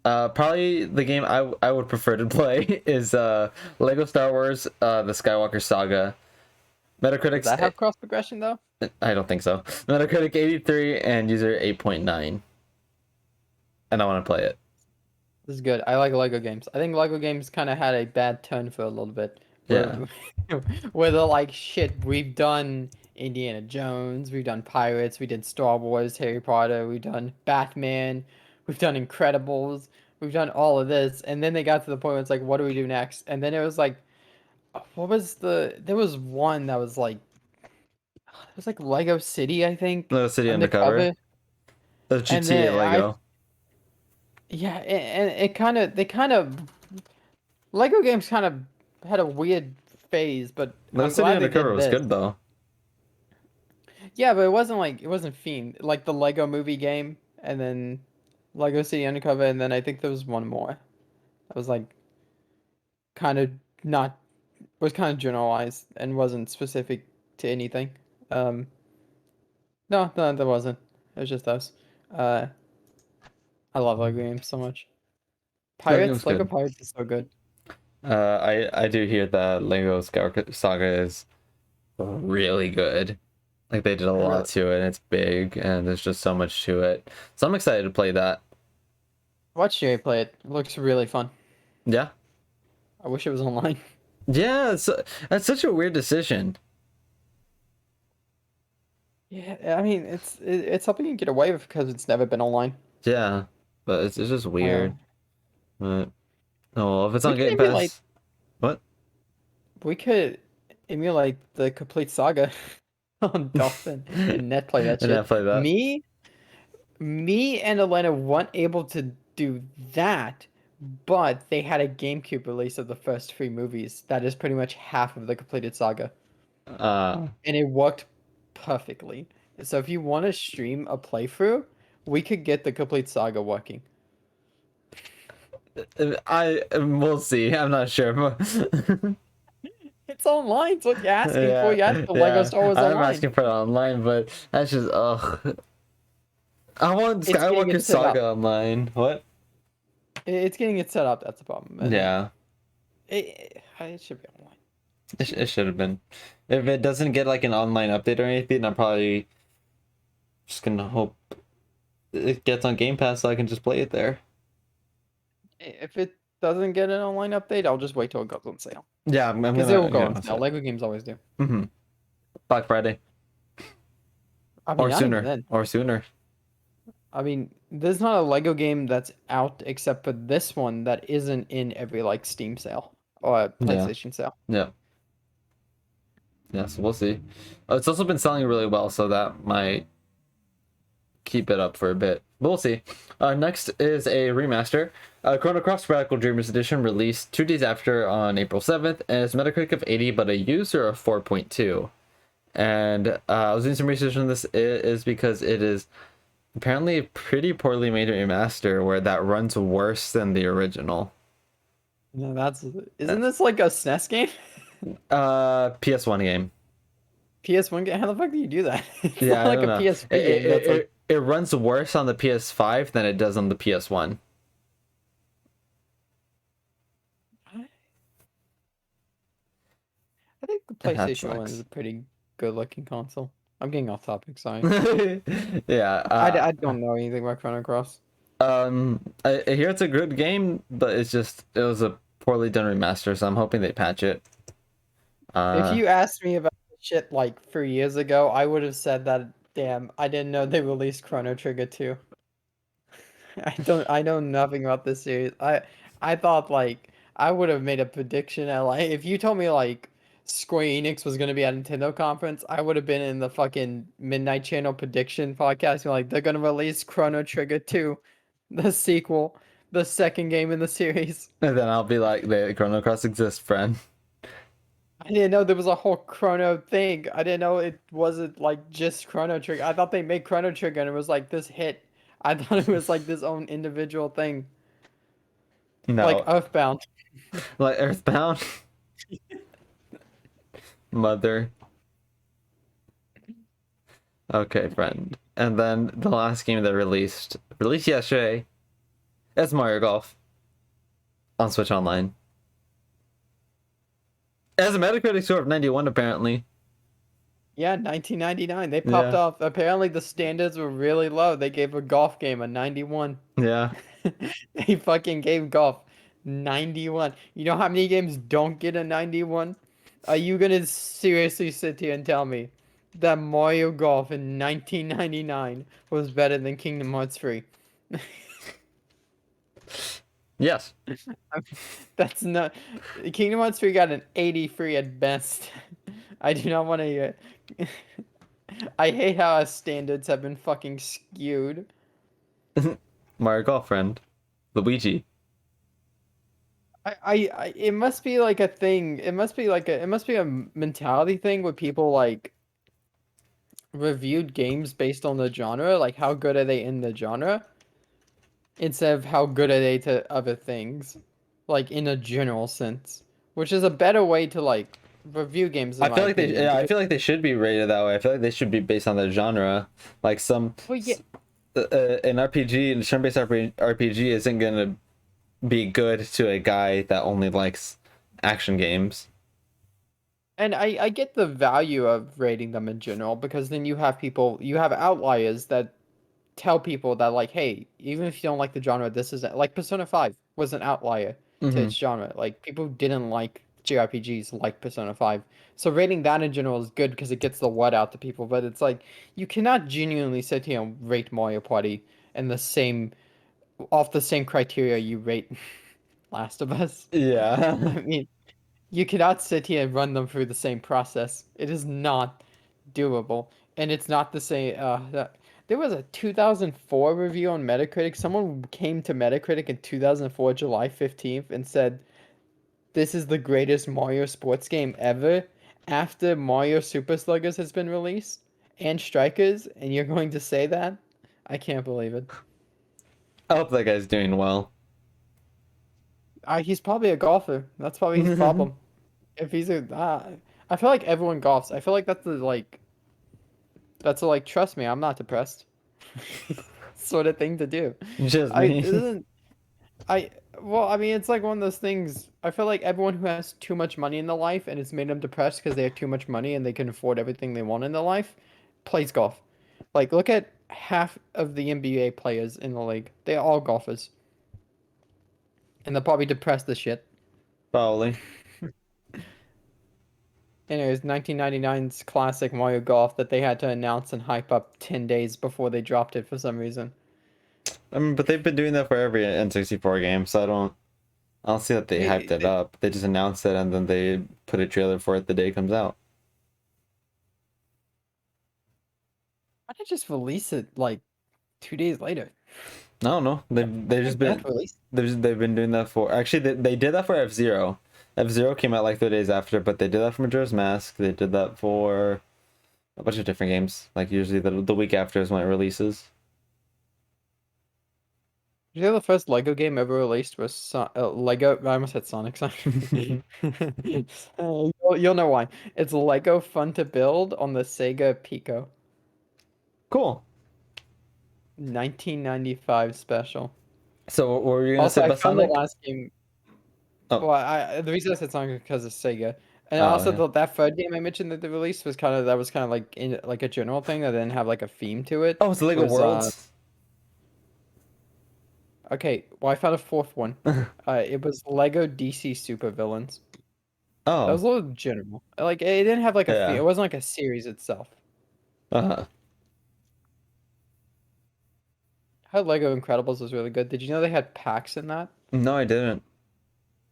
Probably the game I would prefer to play is Lego Star Wars the Skywalker Saga. Does Metacritic's that have cross progression though? I don't think so. Metacritic 83 and user 8.9. And I want to play it. This is good. I like Lego games. I think Lego games kind of had a bad turn for a little bit, where Yeah. where they're like, shit, we've done Indiana Jones, we've done Pirates, we did Star Wars, Harry Potter, we've done Batman, we've done Incredibles, we've done all of this, and then they got to the point where it's like, what do we do next? And then it was like, what was there was one that was like, it was like Lego City, I think, Lego City Undercover. Undercover, The and GTA then Lego. yeah, and it kind of they kind of Lego games kind of had a weird phase, but Lego I'm City glad they Undercover did was this. good though. Yeah, but it wasn't Fiend like the Lego Movie game, and then Lego City Undercover, and then I think there was one more. That was like kind of not was kind of generalized and wasn't specific to anything. Um, no, there wasn't. It was just us. Uh, I love Lego games so much. That game's Lego good. Pirates is so good. I do hear that Lego Skywalker Saga is really good. Like they did a I lot really to it, and it's big, and there's just so much to it. So I'm excited to play that. watched Jerry play it. It looks really fun. Yeah, I wish it was online. yeah. That's such a weird decision. Yeah, I mean it's something you get away with because it's never been online. Yeah, but it's just Uh, weird. But oh, well, if it's we on could Game emulate Pass, what? we could emulate the complete saga on Dolphin and net play that And I shit. play that. Me and Elena weren't able to do that, but they had a GameCube release of the first three movies. That is pretty much half of the completed saga, Uh, and it worked perfectly. So if you want to stream a playthrough, we could get the complete saga working. I we'll see. I'm not sure. It's online. It's what you're asking for. Yeah, You asked for Lego yeah. Star Wars I'm Online. asking for it online, but that's just ugh. I want It's getting Skywalker it set up. Saga online. What? It's getting it set up. That's the problem. And Yeah, it should be online. it should have been. If it doesn't get like an online update or anything, I'm probably just gonna hope it gets on Game Pass so I can just play it there. If it doesn't get an online update, I'll just wait till it goes on sale. Yeah, I'm Because it will gonna go get on on sale. it. Lego games always do. Mm-hmm. Black Friday I mean, or not even sooner then. or sooner. I mean, there's not a Lego game that's out except for this one that isn't in every like Steam sale or Yeah, PlayStation sale. yeah, yeah. So we'll see. It's also been selling really well, so that might keep it up for a bit. But we'll see. Next is a remaster. Chrono Cross Radical Dreamers Edition released 2 days after on April 7th, and it's Metacritic of 80, but a user of 4.2. And I was doing some research on this is because it is apparently a pretty poorly made remaster where that runs worse than the original. No, isn't this like a SNES game? PS1 game. PS1 game? How the fuck do you do that? It's Yeah, not I like don't a know. PSP game that's like It runs worse on the PS5 than it does on the PS1. think the That PlayStation 1 is sucks. a pretty good-looking console. I'm getting off topic, sorry. Yeah. I don't know anything about Chrono Cross. I hear it's a good game, but it was a poorly done remaster, so I'm hoping they patch it. If Uh, you asked me about this shit like 3 years ago, I would have said that, damn, I didn't know they released Chrono Trigger 2. I know nothing about this series. I thought like I would have made a prediction at like if you told me like Square Enix was gonna be at Nintendo conference, I would have been in the fucking Midnight Channel prediction podcast, like they're gonna release Chrono Trigger 2, the sequel, the second game in the series. and then I'll be like, the Chrono Cross exists, friend. I didn't know there was a whole Chrono thing. I didn't know it wasn't like just Chrono Trigger. I thought they made Chrono Trigger and it was like this hit. I thought it was like this own individual thing, like No, Earthbound. like Earthbound, Mother. Okay, friend. And then the last game that released yesterday, is Mario Golf on Switch Online. It has a Metacritic score of 91, apparently. Yeah, 1999. They popped Yeah, off. Apparently the standards were really low. They gave a golf game a 91. yeah. They fucking gave golf 91. You know how many games don't get a 91? Are you gonna seriously sit here and tell me that Mario Golf in 1999 was better than Kingdom Hearts 3? Yes. That's not. Kingdom Hearts 3 got an 83 at best. I do not want to hear it. I hate how our standards have been fucking skewed. Mario Golf, friend. Luigi. It must be like a thing. It must be a mentality thing where people like reviewed games based on the genre, like how good are they in the genre, instead of how good are they to other things, like in a general sense, which is a better way to like review games in I my feel like opinion. I Because feel like they should be rated that way. I feel like they should be based on their genre. Like well, yeah, an RPG, an turn-based RPG isn't gonna be good to a guy that only likes action games. and I get the value of rating them in general because then you have outliers that tell people that like, hey, even if you don't like the genre, this is like Persona 5 was an outlier to Hmm. its genre. Like people didn't like JRPGs like Persona 5. So rating that in general is good because it gets the word out to people, but it's like you cannot genuinely sit here and rate Mario Party in the same off the same criteria you rate Last of Us. Yeah. I mean, you cannot sit here and run them through the same process. It is not doable, and it's not the same. There was a 2004 review on Metacritic. Someone came to Metacritic in 2004, July 15th, and said, "This is the greatest Mario sports game ever." After Mario Super Sluggers has been released and Strikers, and you're going to say that? I can't believe it. I hope that guy's doing well. He's probably a golfer. That's probably his problem. If he's I feel like everyone golfs. I feel like that's the like trust me, I'm not depressed sort of thing to do. Just I me. isn't I well, I mean it's like one of those things. I feel like everyone who has too much money in their life and it's made them depressed because they have too much money and they can afford everything they want in their life plays golf. Like look at half of the NBA players in the league. They're all golfers and they're probably depressed as shit. Probably. Anyways, 1999's classic Mario Golf that they had to announce and hype up 10 days before they dropped it for some reason. I mean, but they've been doing that for every N64 game, so I don't see that they hyped They, it up. They just announced it and then they put a trailer for it the day it comes out. why not just release it like 2 days later? I don't know. They've just Don't been release. they've been doing that for actually they did that for F-Zero. F-Zero came out like 3 days after, but they did that for Majora's Mask. They did that for a bunch of different games. Like usually the week after is when it releases. You know the first Lego game ever released was Lego. I almost said Sonic. Sorry. You'll know why. It's Lego Fun to Build on the Sega Pico. Cool. 1995 special. So what were you gonna say Also, I about found the Sonic? last game. Oh, Well, the reason I said Sonic is because of Sega. And Oh also yeah. that third game I mentioned that they released was kind of like in like a general thing that didn't have like a theme to it. Oh, it's Lego Was Worlds. okay. Well, I found a fourth one. It was Lego DC Super Villains. That was Oh a little general. Like it didn't have like a theme. It yeah. wasn't like a series itself. Uh-huh. How Lego Incredibles was really good. Did you know they had packs in that? No, I didn't.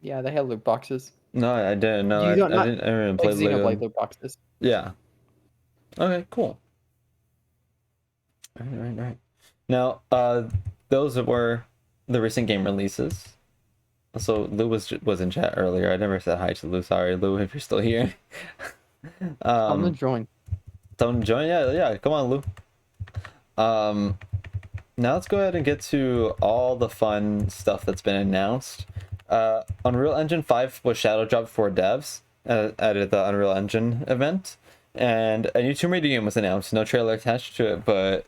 Yeah, they had loot boxes. No, I didn't. No, You don't I not didn't. I didn't even like play Xenoblade Lego. loot boxes. Yeah. Okay, cool. All right, all right, all right. Now, those were the recent game releases. So Lou was in chat earlier. I never said hi to Lou. Sorry, Lou, if you're still here. I'm gonna um, join. don't join. Yeah, yeah. Come on, Lou. Um, Now let's go ahead and get to all the fun stuff that's been announced. Unreal Engine 5 was shadow dropped for devs at the Unreal Engine event, and a new Tomb Raider game was announced. No trailer attached to it, but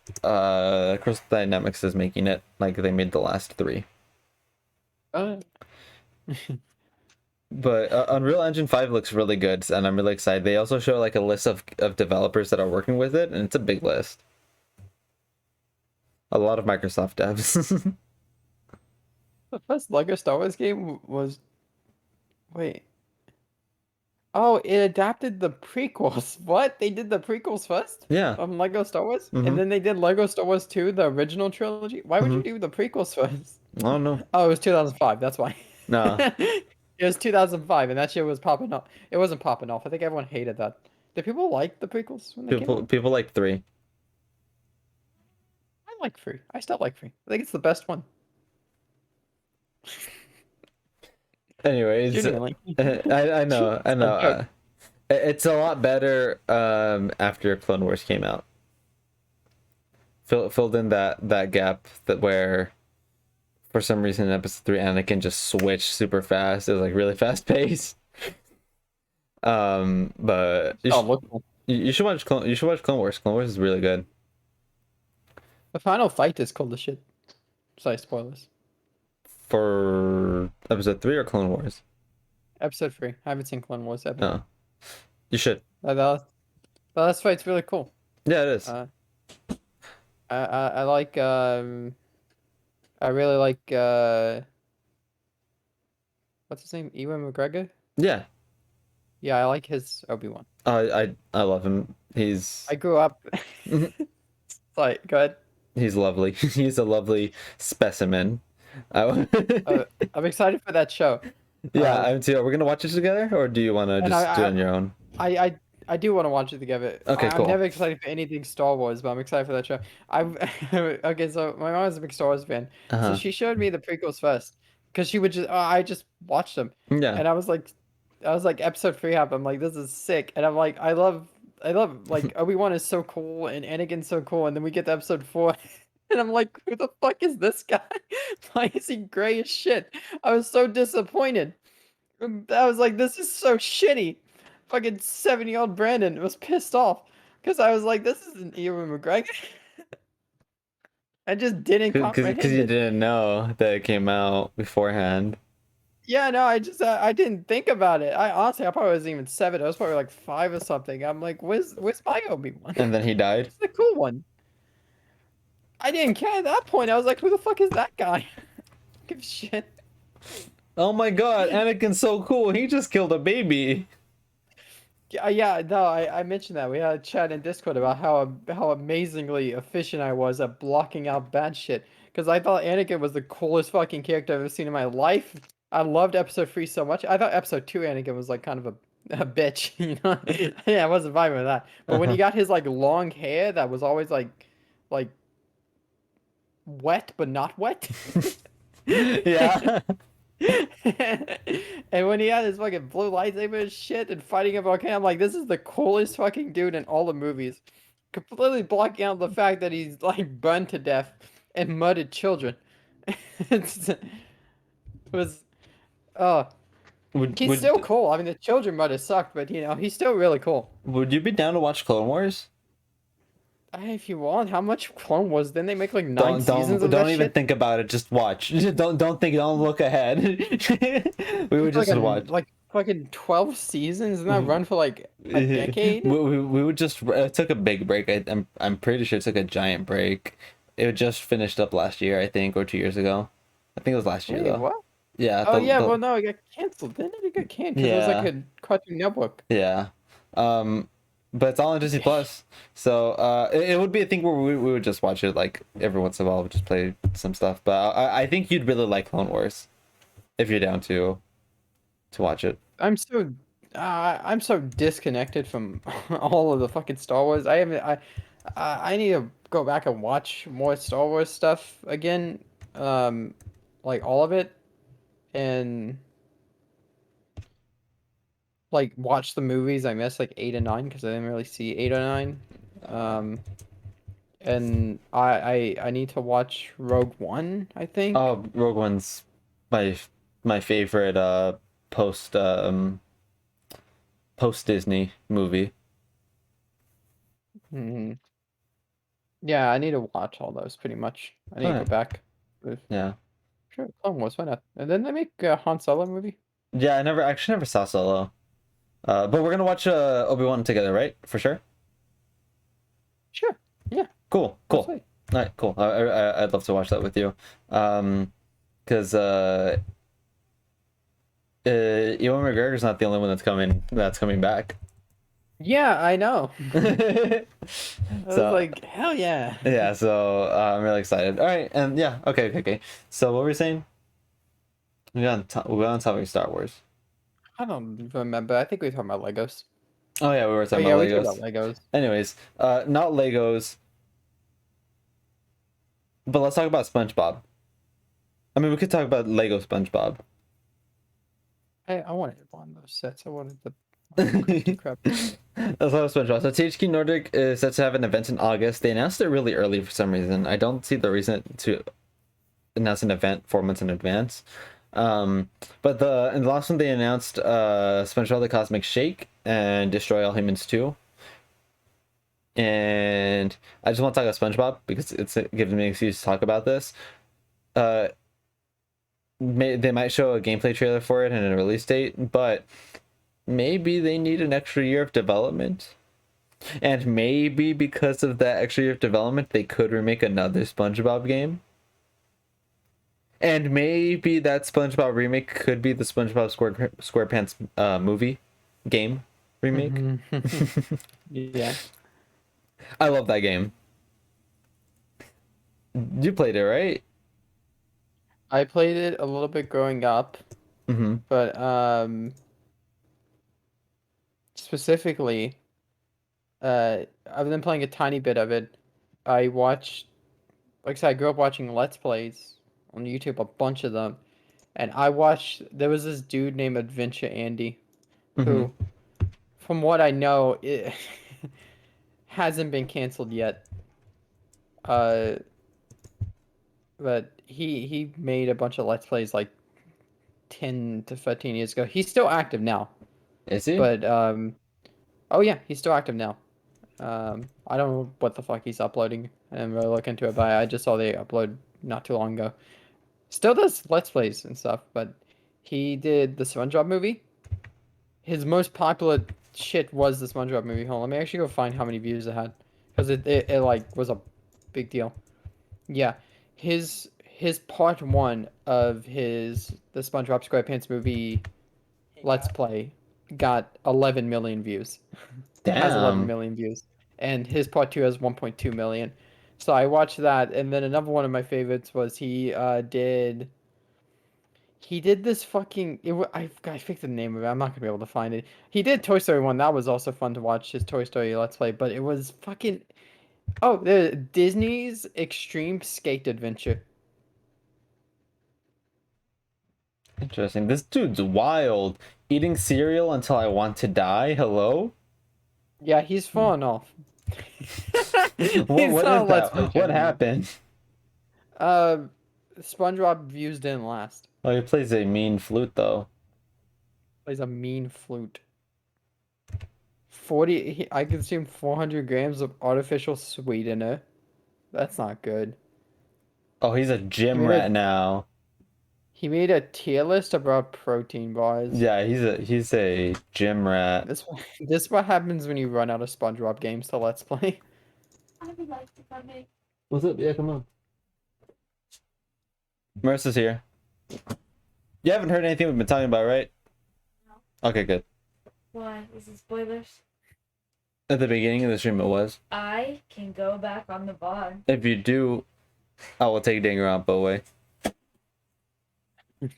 Crystal Dynamics is making it like they made the last three. Uh, But Unreal Engine 5 looks really good, and I'm really excited. They also show like a list of developers that are working with it, and it's a big list. A lot of Microsoft devs. the first Lego Star Wars game was wait. Oh, it adapted the prequels. What? They did the prequels first? Yeah. Lego Star Wars? And Mm-hmm. then they did Lego Star Wars 2, the original trilogy? Why would you Mm-hmm. do the prequels first? I don't know. Oh, it was 2005, that's why. Nah. It was 2005, and that shit was popping off. It wasn't popping off. I think everyone hated that. Did people like the prequels when they came out? People like three. I like Free. I still like Free. I think it's the best one. Anyways, Genuinely. I know, I A know. joke. It's a lot better after Clone Wars came out. Filled in that gap that where for some reason in episode 3 Anakin just switched super fast. It was like really fast paced. But Oh, look. you should watch Clone Wars. Clone Wars is really good. The final fight is cool as shit. Sorry, spoilers. For episode 3 or Clone Wars? Episode 3. I haven't seen Clone Wars ever. No. You should. The last fight's really cool. Yeah, it is. I like I really like what's his name? Ewan McGregor? Yeah. Yeah, I like his Obi-Wan. I love him. He's I grew up sorry, go ahead. he's lovely. He's a lovely specimen. I, I'm excited for that show. yeah, Um, I'm too. Are we gonna watch it together, or do you want to and just do it on your own? I do want to watch it together. Okay, I'm cool. never excited for anything Star Wars, but I'm excited for that show. I okay, so my mom is a big Star Wars fan, so Uh-huh. she showed me the prequels first because she would just I just watched them, Yeah. and I was like episode 3 up. I'm like, this is sick, and I'm like, I love like Obi-Wan is so cool and Anakin's so cool, and then we get to episode 4. And I'm like, who the fuck is this guy? Why is he gray as shit? I was so disappointed. I was like, this is so shitty. Fucking 7-year-old Brandon was pissed off because I was like, this isn't Ewan McGregor. I just didn't Because comprehend you it. didn't know that it came out beforehand, Yeah, no, I didn't think about it. I probably wasn't even 7. I was probably like 5 or something. I'm like, where's my Obi-Wan? and then he died. It's the cool one. I didn't care at that point. I was like, who the fuck is that guy? Give a shit. Oh my God, Anakin's so cool. He just killed a baby. Yeah, no, I mentioned that. We had a chat in Discord about how amazingly efficient I was at blocking out bad shit. Because I thought Anakin was the coolest fucking character I've ever seen in my life. I loved episode 3 so much. I thought episode 2 Anakin was like kind of a bitch, you know? Yeah, I wasn't vibing with that. But when he Uh-huh. got his like long hair that was always like wet but not wet. Yeah. And when he had his fucking blue lightsaber and shit and fighting a volcano, I'm like, this is the coolest fucking dude in all the movies. Completely blocking out the fact that he's like burned to death and murdered children. It was, oh, Would he's still would cool. I mean, the children murder sucked, but he's still really cool. would you be down to watch Clone Wars? If you want, how much Clone Wars? Didn't they make like 9 seasons of Don't that even shit? think about it. Just watch. Don't think. Don't look ahead. We would Like just watch. like fucking 12 seasons and that we, run for like a decade? we would just took a big break. I'm pretty sure it took a giant break. It just finished up last year, I think, or 2 years ago. I think it was last year Wait, though. what? Yeah, Oh yeah, well no, it got canceled. Didn't it? It got canned because it was like yeah, a Cartoon Network. yeah. Um, but it's all on Disney Plus, so it would be a thing where we would just watch it like every once in a while, just play some stuff. But I think you'd really like Clone Wars if you're down to watch it. I'm so I'm so disconnected from all of the fucking Star Wars. I haven't I need to go back and watch more Star Wars stuff again. Um like all of it and like watch the movies I missed like 8 and 9 because I didn't really see 8 or 9. Um and I need to watch Rogue One, I think. Oh, Rogue One's my my favorite post post Disney movie. Mhm. Yeah, I need to watch all those pretty much. I need Oh to go yeah, back. With- yeah, Sure, Clone Wars, why not? And then they make a Han Solo movie. yeah. I never saw Solo. But we're gonna watch Obi-Wan together, right? For sure. Sure. Yeah, Cool, that's cool. right. All right, cool. I'd love to watch that with you. Because Ewan McGregor's not the only one that's coming back. Yeah, I know. I was So like, hell yeah. yeah, so I'm really excited. All right, and yeah, okay. So what were we saying? We got on topic of Star Wars. I don't remember. I think we were talking about Legos. Oh yeah, we were Oh talking yeah, about we talked about Legos. Legos. Anyways, not Legos, but let's talk about SpongeBob. I mean, we could talk about Lego SpongeBob. I wanted one of those sets. I wanted the Krusty That's Krab. what SpongeBob. So THQ Nordic is set to have an event in August. They announced it really early for some reason. I don't see the reason to announce an event 4 months in advance. But in the last one they announced SpongeBob the Cosmic Shake and Destroy All Humans 2. And I just want to talk about SpongeBob because it gives me an excuse to talk about this. Uh, they might show a gameplay trailer for it and a release date, but maybe they need an extra year of development. And maybe because of that extra year of development, they could remake another SpongeBob game. And maybe that SpongeBob remake could be the SpongeBob SquarePants movie game remake. Yeah. I love that game. You played it, right? I played it a little bit growing up, Mm-hmm. but specifically, I've been playing a tiny bit of it. I watched, like I said, I grew up watching Let's Plays on YouTube, a bunch of them, and I watched. There was this dude named Adventure Andy, Mm-hmm. who, from what I know, it hasn't been canceled yet. Uh, but he made a bunch of Let's Plays like 10 to 15 years ago. He's still active now, Is he? but oh yeah, he's still active now. I don't know what the fuck he's uploading. I didn't really look into it, but I just saw they upload not too long ago. Still does Let's Plays and stuff, but he did the SpongeBob movie. His most popular shit was the SpongeBob movie. Hold on, let me actually go find how many views it had, because it like was a big deal. Yeah, his part one of the SpongeBob SquarePants movie Let's Play got 11 million views. Has 11 Damn. million views, and his part two has 1.2 million. So I watched that, and then another one of my favorites was he did this fucking I fixed the name of it. I'm not gonna be able to find it. He did Toy Story 1. That was also fun to watch, his Toy Story Let's Play, but it was fucking the Disney's Extreme Skate Adventure. Interesting. This dude's wild. Eating cereal until I want to die. Hello? Yeah, he's fallen off. He's What on is a Let's Play that? What channel now. happened? Uh, SpongeBob views didn't last. Oh, he plays a mean flute though. Plays a mean flute. 40, I consumed 400 grams of artificial sweetener. That's not good. Oh, he's a He gym made rat a now. He made a tier list about protein bars. Yeah, he's a gym rat. This what happens when you run out of SpongeBob games to Let's Play. I would like to come in. What's up? Yeah, come on. Marissa's here. You haven't heard anything we've been talking about, right? No. Okay, good. Why? Is it spoilers? At the beginning of the stream, it was. I can go back on the VOD. If you do, I will take Danganronpa away.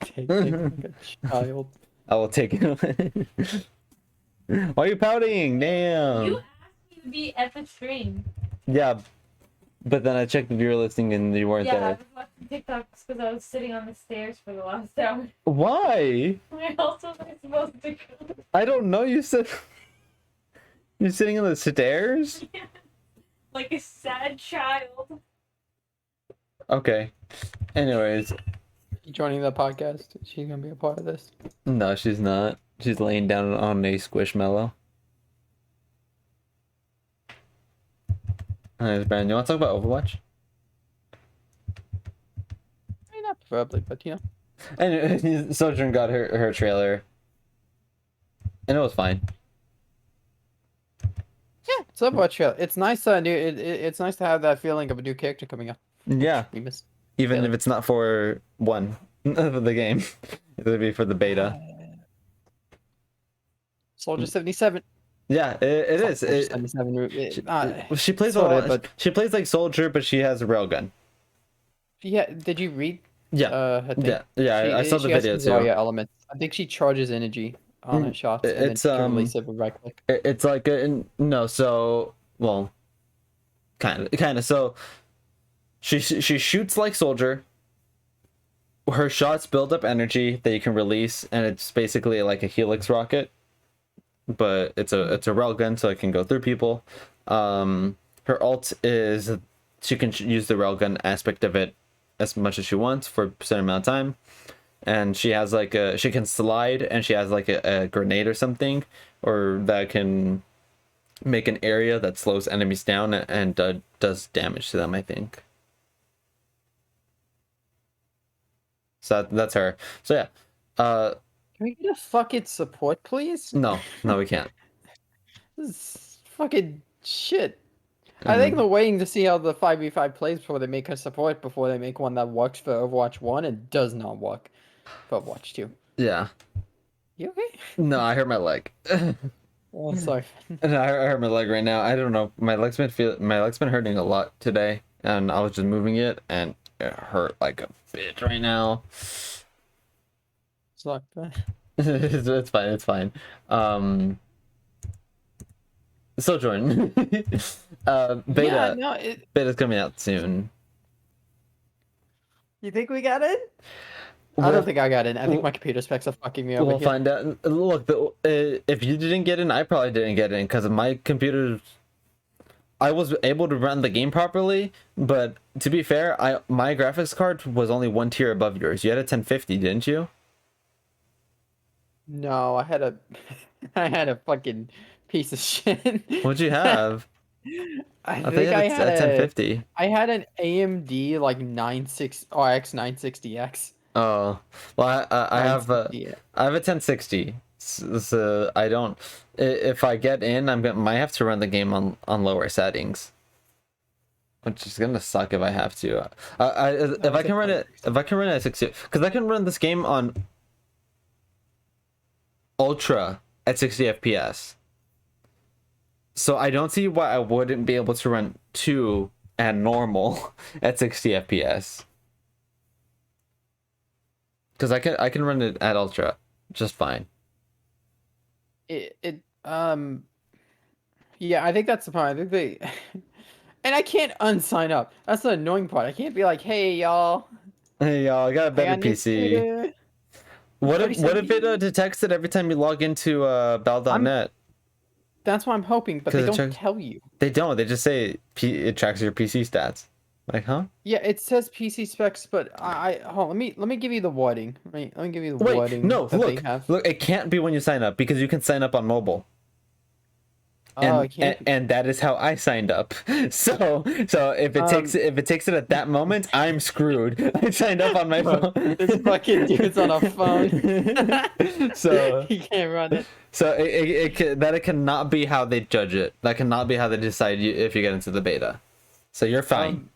Take like a child. I will take it away. Why are you pouting? Damn. You asked me to be at the stream. Yeah, but then I checked the viewer listing and you weren't Yeah, I there. was watching TikToks because I was sitting on the stairs for the last hour. Why? Where else was I supposed to go? I don't know. You said you're sitting on the stairs. Like a sad child. Okay. Anyways, Joining the podcast. She's gonna be a part of this. no, she's not. She's laying down on a squishmallow. Anyways, Brandon, you want to talk about Overwatch? I mean, not preferably, but you know. And Sojourn got her trailer, and it was fine. Yeah, it's Overwatch trailer. It's nice. It's nice to have that feeling of a new character coming up. Yeah, We missed. even Yeah. if it's not for one of the game, it'll be for the beta. Soldier 77. Yeah, it is. Soldier It, 77. she plays a sorta, lot. but- She plays like Soldier, but she has a railgun. Yeah, did you read? Yeah, Her thing? I saw the she has video some too. Zarya elements. I think she charges energy on her shots, and then it's, she can release it with right click. It's like no, so well, kind of. So she shoots like Soldier. Her shots build up energy that you can release, and it's basically like a helix rocket, but it's a railgun, so it can go through people. Her ult is she can use the railgun aspect of it as much as she wants for a certain amount of time, and she has like she can slide, and she has like a grenade or something, or that can make an area that slows enemies down and does damage to them, I think. So that's her. So yeah. Can we get a fucking support, please? No, we can't. This is fucking shit. I think they're waiting to see how the 5v5 plays before they make a support, before they make one that works for Overwatch 1 and does not work for Overwatch 2. Yeah. You okay? No, I hurt my leg. Oh, sorry. And I hurt my leg right now. I don't know. My leg's been hurting a lot today, and I was just moving it, and it hurt like a bitch right now. It's like, It's fine. It's fine. So Jordan, beta yeah, no, beta's coming out soon. you think we got it? I We'll- don't think I got it. I think my computer specs are fucking me over We'll here. find out. Look, if you didn't get in, I probably didn't get in because my computer. I was able to run the game properly, but to be fair, my graphics card was only one tier above yours. You had a 1050, didn't you? No, I had a, I had a fucking piece of shit. What'd you have? I I think I had a a, 1050. I had an AMD like 96 RX 960X. Oh, well, I have a 960. I have a 1060. So I don't. If I get in, might have to run the game on lower settings, which is gonna suck if I have to. If I can run it at 60, because I can run this game on ultra at 60 FPS. So I don't see why I wouldn't be able to run 2 at normal at 60 FPS. Because I can run it at ultra just fine. Yeah, I think that's the part. I think they, and I can't unsign up. That's the annoying part. I can't be like, hey y'all, Hey y'all, I got a I better got this PC. data." What if it 3070? detects it every time you log into bell.net? That's what I'm hoping, but 'Cause they it don't checks- tell you. They don't. They just say it tracks your PC stats. Like, huh? Yeah, it says PC specs, but hold on, let me give you the wording. Let me give you the Wait, wording no, that they look, have. look. It can't be when you sign up because you can sign up on mobile. Oh, it can't be. And that is how I signed up. So Um, if it takes it at that moment, I'm screwed. I signed up on my bro, phone. this fucking dude's on a phone. so He can't run it. that it cannot be how they judge it. That cannot be how they decide you if you get into the beta. So you're fine. Um,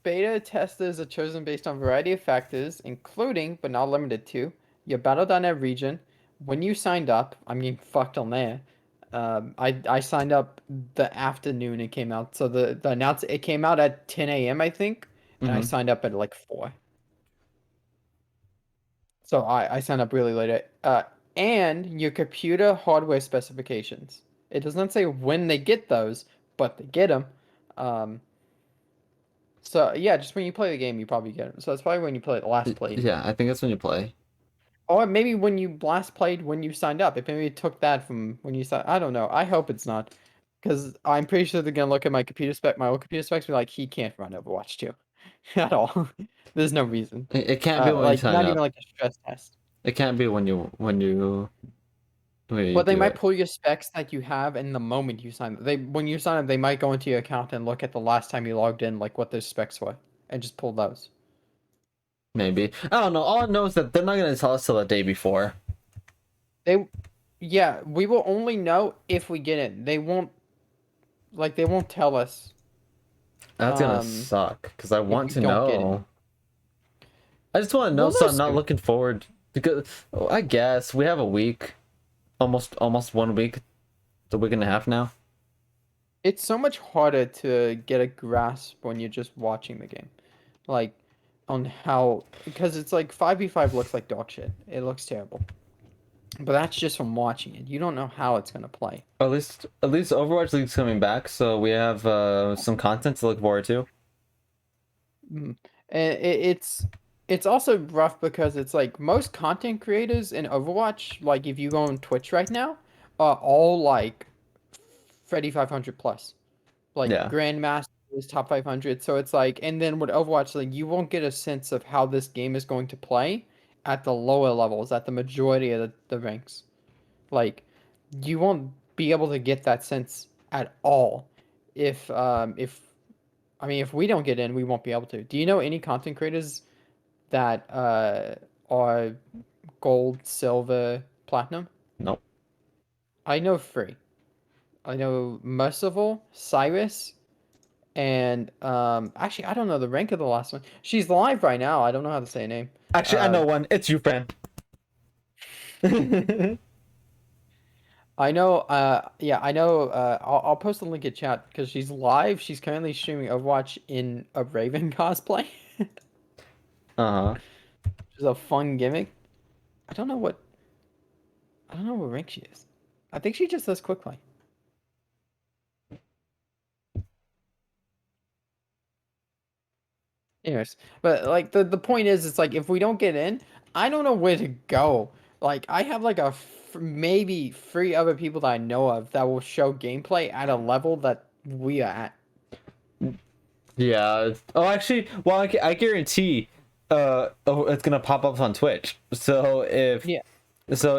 Beta testers are chosen based on a variety of factors, including, but not limited to, your Battle.net region. When you signed up, I'm getting fucked on there. I signed up the afternoon it came out. So the announce it came out at 10 a.m. I think, and I Hmm. signed up at like 4. So I signed up really late. And your computer hardware specifications. It does not say when they get those, but they get them. Um, So yeah, just when you play the game, you probably get them. So that's probably when you play it last played, Yeah, I think that's when you play. or maybe when you last played when you signed up. If maybe it took that from when you signed, I don't know. I hope it's not, because I'm pretty sure they're gonna look at my computer spec, my old computer specs, and be like, he can't run Overwatch 2 at all. There's no reason. It can't be when you Like sign not even up. like a stress test. It can't be when you But they do might it. pull your specs that you have in the moment you sign up. They when you sign up, they might go into your account and look at the last time you logged in, like what those specs were, and just pull those. Maybe. I don't know. All I know is that they're not gonna tell us till the day before. They, yeah, we will only know if we get it. They won't tell us That's gonna um suck because I if want you to don't get in. know. I just want to know, We'll so know I'm not soon. looking forward because I guess we have a week, almost 1 week, it's a week and a half now. It's so much harder to get a grasp when you're just watching the game. Like on how, because it's like 5v5 looks like dog shit. It looks terrible. But that's just from watching it. You don't know how it's gonna play. At least Overwatch League's coming back, so we have some content to look forward to. Mm. And it's also rough because it's like most content creators in Overwatch, like if you go on Twitch right now, are all like Freddy 500 plus, like Yeah, Grandmasters, top 500. So it's like, and then with Overwatch, like you won't get a sense of how this game is going to play at the lower levels, at the majority of the ranks. Like you won't be able to get that sense at all if I mean if we don't get in, we won't be able to. Do you know any content creators that are gold, silver, platinum? nope. I know 3. I know Merciful, Cyrus, and actually I don't know the rank of the last one. She's live right now. I don't know how to say her name. Actually, I Uh, know one. It's you, friend. I know. Yeah, I know. I'll post a link in chat because she's live. She's currently streaming Overwatch in a Raven cosplay, which Uh-huh. is a fun gimmick. I don't know what. I don't know what rank she is. I think she just does quick play. Anyways, but like the point is, it's like if we don't get in, I don't know where to go. Like I have like maybe 3 other people that I know of that will show gameplay at a level that we are at. Yeah. Oh, actually, well, I guarantee, it's gonna pop up on Twitch. Yeah. So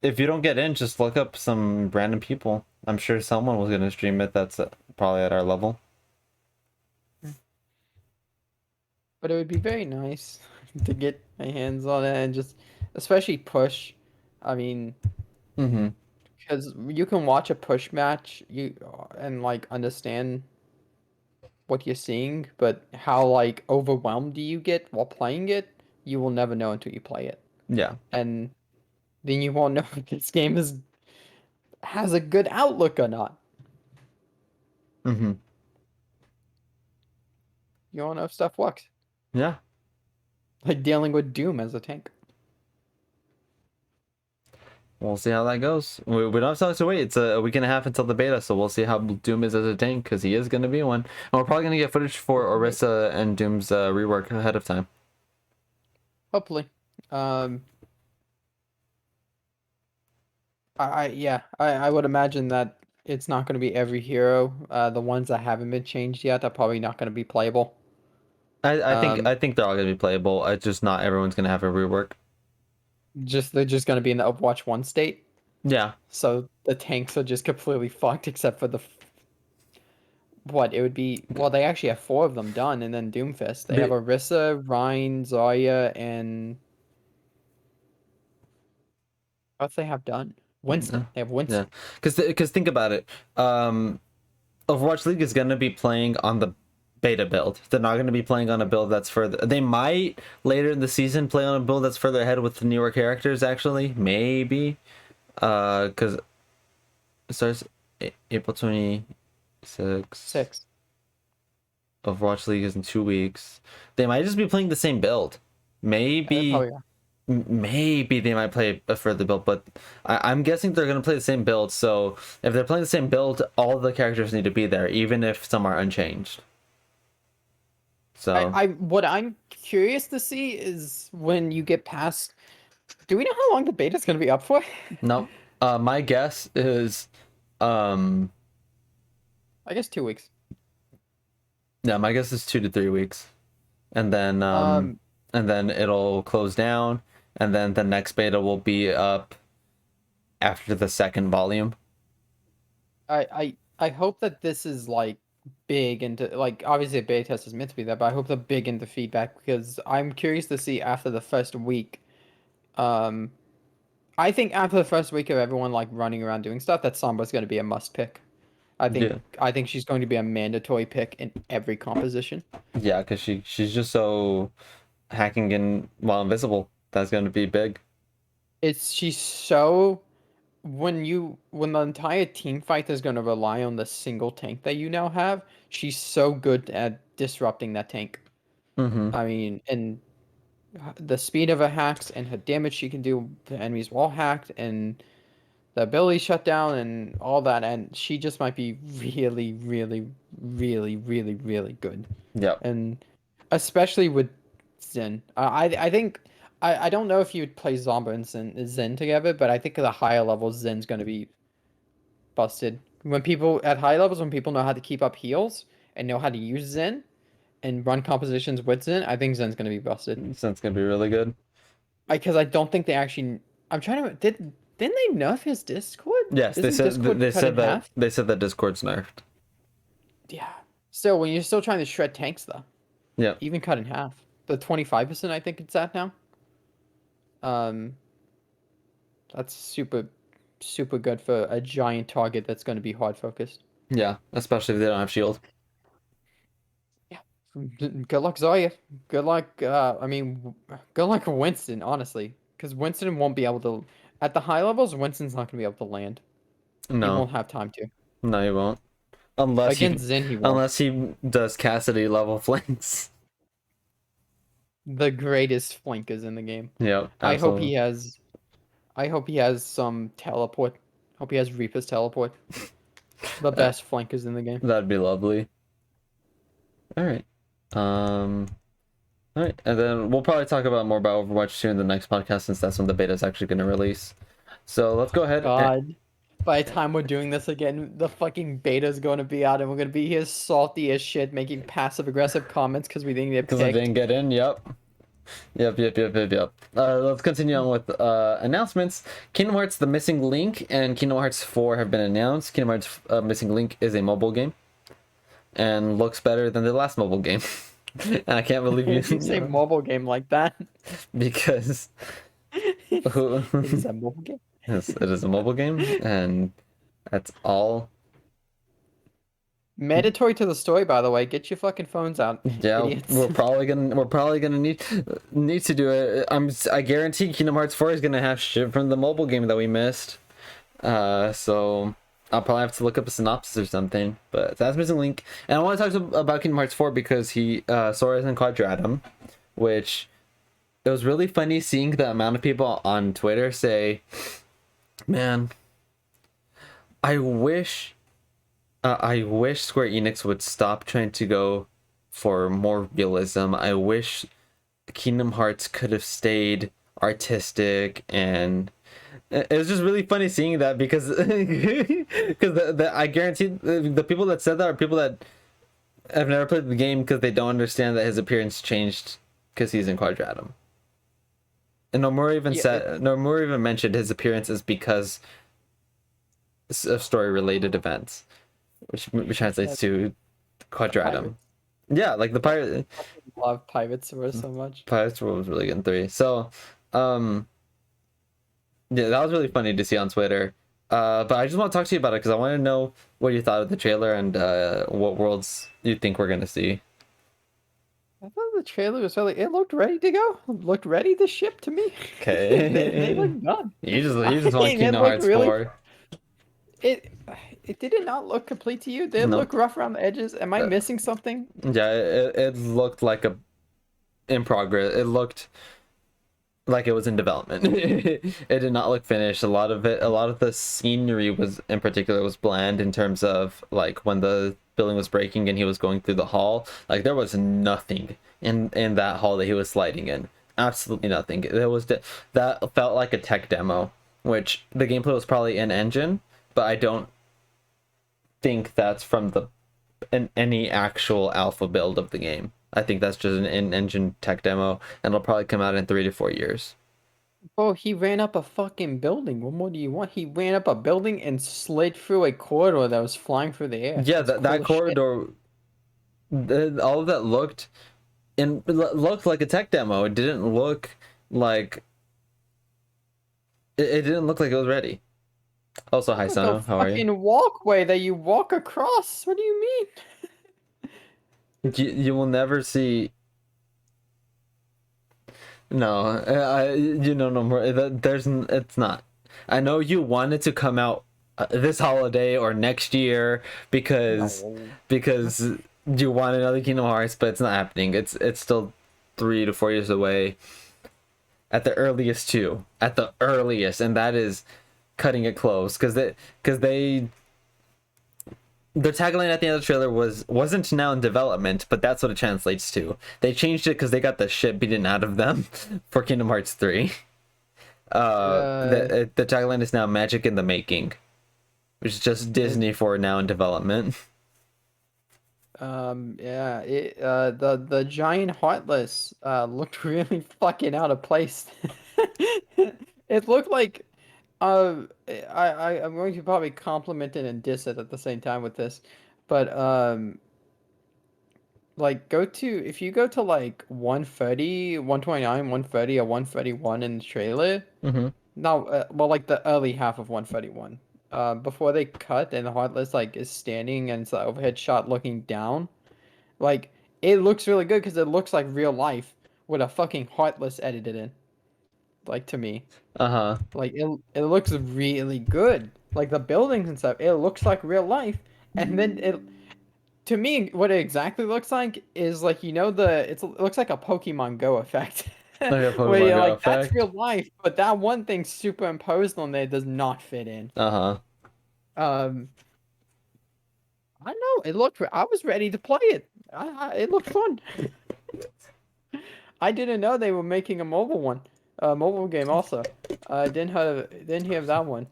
if you don't get in, just look up some random people. I'm sure someone was gonna stream it. That's probably at our level. But it would be very nice to get my hands on it and just, especially push. I mean, Mm-hmm. because you can watch a push match and like understand what you're seeing, but how like overwhelmed do you get while playing it, you will never know until you play it, Yeah. and then you won't know if this game is has a good outlook or not. Mm-hmm. You won't know if stuff works, Yeah. like dealing with Doom as a tank. We'll see how that goes. We don't have so much to wait. It's a week and a half until the beta, so we'll see how Doom is as a tank because he is going to be one. And we're probably going to get footage for Orisa and Doom's rework ahead of time. Hopefully. Um, I would imagine that it's not going to be every hero. The ones that haven't been changed yet are probably not going to be playable. I Um, think they're all going to be playable. It's just not everyone's going to have a rework. they're just going to be in the Overwatch 1 state. Yeah. So the tanks are just completely fucked except for what it would be. Well, they actually have 4 of them done, and then Doomfist. They have But, Orisa, Rein, Zarya, and what they have done? Winston. They have yeah. Winston. Because think about it. Overwatch League is going to be playing on the beta build. They're not going to be playing on a build that's further. They might later in the season play on a build that's further ahead with the newer characters. Actually, maybe, because it starts April 26th. 6. Overwatch League is in 2 weeks. They might just be playing the same build. They Maybe, probably are. maybe they might play a further build, but I'm guessing they're going to play the same build. So if they're playing the same build, all the characters need to be there, even if some are unchanged. So What I'm curious to see is when you get past. Do we know how long the beta's gonna be up for? no, my guess is, um, I guess 2 weeks. yeah, my guess is 2 to 3 weeks, and then Um, it'll close down, and then the next beta will be up after the second volume. I hope that this is like big into like obviously a beta test is meant to be that, but I hope they're big into feedback because I'm curious to see after the first week. Um, I think after the first week of everyone like running around doing stuff, that Samba's going to be a must pick. Yeah. I think she's going to be a mandatory pick in every composition. Yeah, because she's just so hacking in while invisible. That's going to be big. She's so when the entire team fight is going to rely on the single tank that you now have, she's so good at disrupting that tank. Mm-hmm. I mean, and the speed of her hacks and her damage she can do, the enemies wall hacked and the ability shutdown and all that, and she just might be really, really, really, really, really good. Yep. And especially with Zen. I think I don't know if you'd play Zomba and Zen together, but I think at the higher levels Zen's gonna be busted. When people at high levels, when people know how to keep up heals and know how to use Zen and run compositions with Zen, I think Zen's gonna be busted. That's going to be really good. Because I don't think they actually. I'm trying to. Didn't they nerf his Discord? Yes, Isn't Discord they cut said in that half? they said that Discord's nerfed. Yeah. Still, when you're still trying to shred tanks, though, Yep. even cut in half, the 25% I think it's at now. Um, that's super, super good for a giant target that's going to be hard focused. Yeah, especially if they don't have shield. Yeah. Good luck, Zarya. Good luck. I mean, good luck, Winston. Honestly, because Winston won't be able to. At the high levels, Winston's not going to be able to land. He No, won't have time to. no, he won't. Against Zen, he won't. Unless he does Cassidy level flanks. The greatest flankers in the game. Yep, I hope absolutely. he has. I hope he has some teleport. Hope he has Reaper's teleport. The best flankers in the game. That'd be lovely. All right. Um. All right, and then we'll probably talk about more about Overwatch 2 in the next podcast since that's when the beta is actually going to release. So let's go ahead. God. By the time we're doing this again, the fucking beta's going to be out, and we're going to be here salty as shit, making passive aggressive comments because we didn't get Because I picked. didn't get in. Yep. Yep. Let's continue on with announcements. Kingdom Hearts: The Missing Link and Kingdom Hearts 4 have been announced. Kingdom Hearts Missing Link is a mobile game and looks better than the last mobile game. And I can't believe You say mobile game like that. because It is a mobile game. Yes, it is a mobile game, and that's all. Mandatory to the story, by the way. Get your fucking phones out, Yeah, idiots. we're probably gonna need to do it. I guarantee Kingdom Hearts 4 is gonna have shit from the mobile game that we missed. So I'll probably have to look up a synopsis or something. But that's Missing Link, and I want to talk about Kingdom Hearts 4 because Sora is in Quadratum, which it was really funny seeing the amount of people on Twitter say, "Man, I wish Square Enix would stop trying to go for more realism. I wish Kingdom Hearts could have stayed artistic," and it was just really funny seeing that because I guarantee the people that said that are people that have never played the game because they don't understand that his appearance changed because he's in Quadratum. And Nomura even mentioned his appearance is because story related events, which translates to quadratum. Pirates. Yeah, like the pirate I love Pirates so much. Pirates World was really good in 3. So, um, yeah, that was really funny to see on Twitter. But I just want to talk to you about it because I want to know what you thought of the trailer and what worlds you think we're gonna see. I thought the trailer was really. It looked ready to go. It looked ready to ship to me. They Okay, looked done. you just I want mean, it Kingdom looked Hearts really. 4. It it did it not look complete to you? Did it No, look rough around the edges? Am I uh, missing something? yeah, it looked like a in progress. It looked like it was in development. It did not look finished. A lot of the scenery was in particular was bland in terms of like when the building was breaking and he was going through the hall. Like there was nothing in that hall that he was sliding in. Absolutely nothing. That felt like a tech demo, which the gameplay was probably in engine, but I don't think that's from any actual alpha build of the game. I think that's just an in-engine tech demo, and it'll probably come out in 3 to 4 years. Oh, he ran up a fucking building. What more do you want? He ran up a building and slid through a corridor that was flying through the air. Yeah, That's that cool as shit. corridor, all of that looked like a tech demo. It didn't look like it didn't look like it was ready. Also, hi Look at the Sono, how are you? fucking walkway that you walk across. What do you mean? You will never see. No, you know no more. It's not. I know you wanted to come out this holiday or next year because No. because you want another Kingdom Hearts, but it's not happening. It's still 3 to 4 years away at the earliest too. At the earliest, and that is cutting it close because they their tagline at the end of the trailer wasn't now in development, but that's what it translates to. They changed it because they got the shit beaten out of them for Kingdom Hearts 3. The tagline is now magic in the making, which is just Disney for now in development. Yeah, the giant heartless looked really fucking out of place. It looked like I'm going to probably compliment it and diss it at the same time with this, but like if you go to like 130, 129, 130, or 131 in the trailer. Mm-hmm. No, well, like the early half of 131. Before they cut and the Heartless like is standing and it's the overhead shot looking down. Like it looks really good because it looks like real life with a fucking Heartless edited in. Like to me, Uh-huh. like it looks really good. Like the buildings and stuff, it looks like real life. And then it to me, what it exactly looks like is like it looks like a Pokemon Go effect, Like a where Pokemon you're Go like that's real effect. life, but that one thing superimposed on there does not fit in. Uh-huh. Um, I know it looked. I was ready to play it. It looked fun. I didn't know they were making a mobile one, a mobile game also. Didn't hear of that one.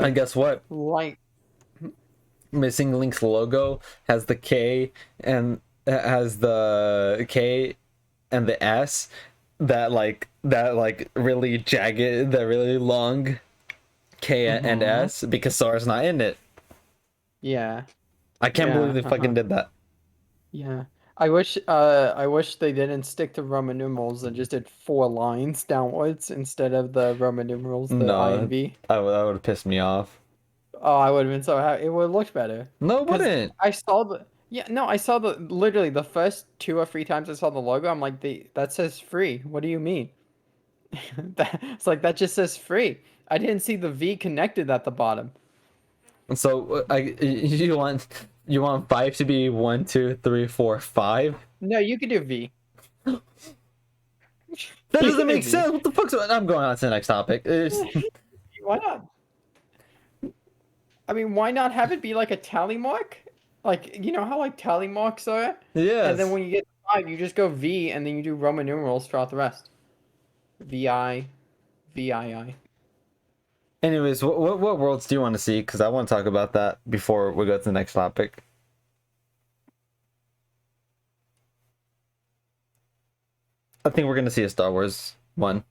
And Um, guess what? like Missing Link's logo has the K and has the K and the S that really jagged, the really long K and mhm. S because Sora's not in it. Yeah, I can't believe yeah, they fucking did that. yeah. I wish they didn't stick to Roman numerals and just did 4 lines downwards instead of the Roman numerals, the I and No, V. that would have pissed me off. Oh, I would have been so happy. It would have looked better. No, it Because wouldn't. I saw I saw literally the first 2 or 3 times I saw the logo, I'm like, that says free. What do you mean? It's like, that just says free. I didn't see the V connected at the bottom. So you want five to be 1, 2, 3, 4, 5? No, you could do V. That You doesn't could do make V. sense. What the fuck's? I'm going on to the next topic. Why not? I mean, why not have it be like a tally mark? Like, you know how like tally marks are? And then Yes. when you get to 5, you just go V and then you do Roman numerals throughout the rest. VI, VII. Anyways, what worlds do you want to see? Because I want to talk about that before we go to the next topic. I think we're gonna see a Star Wars one.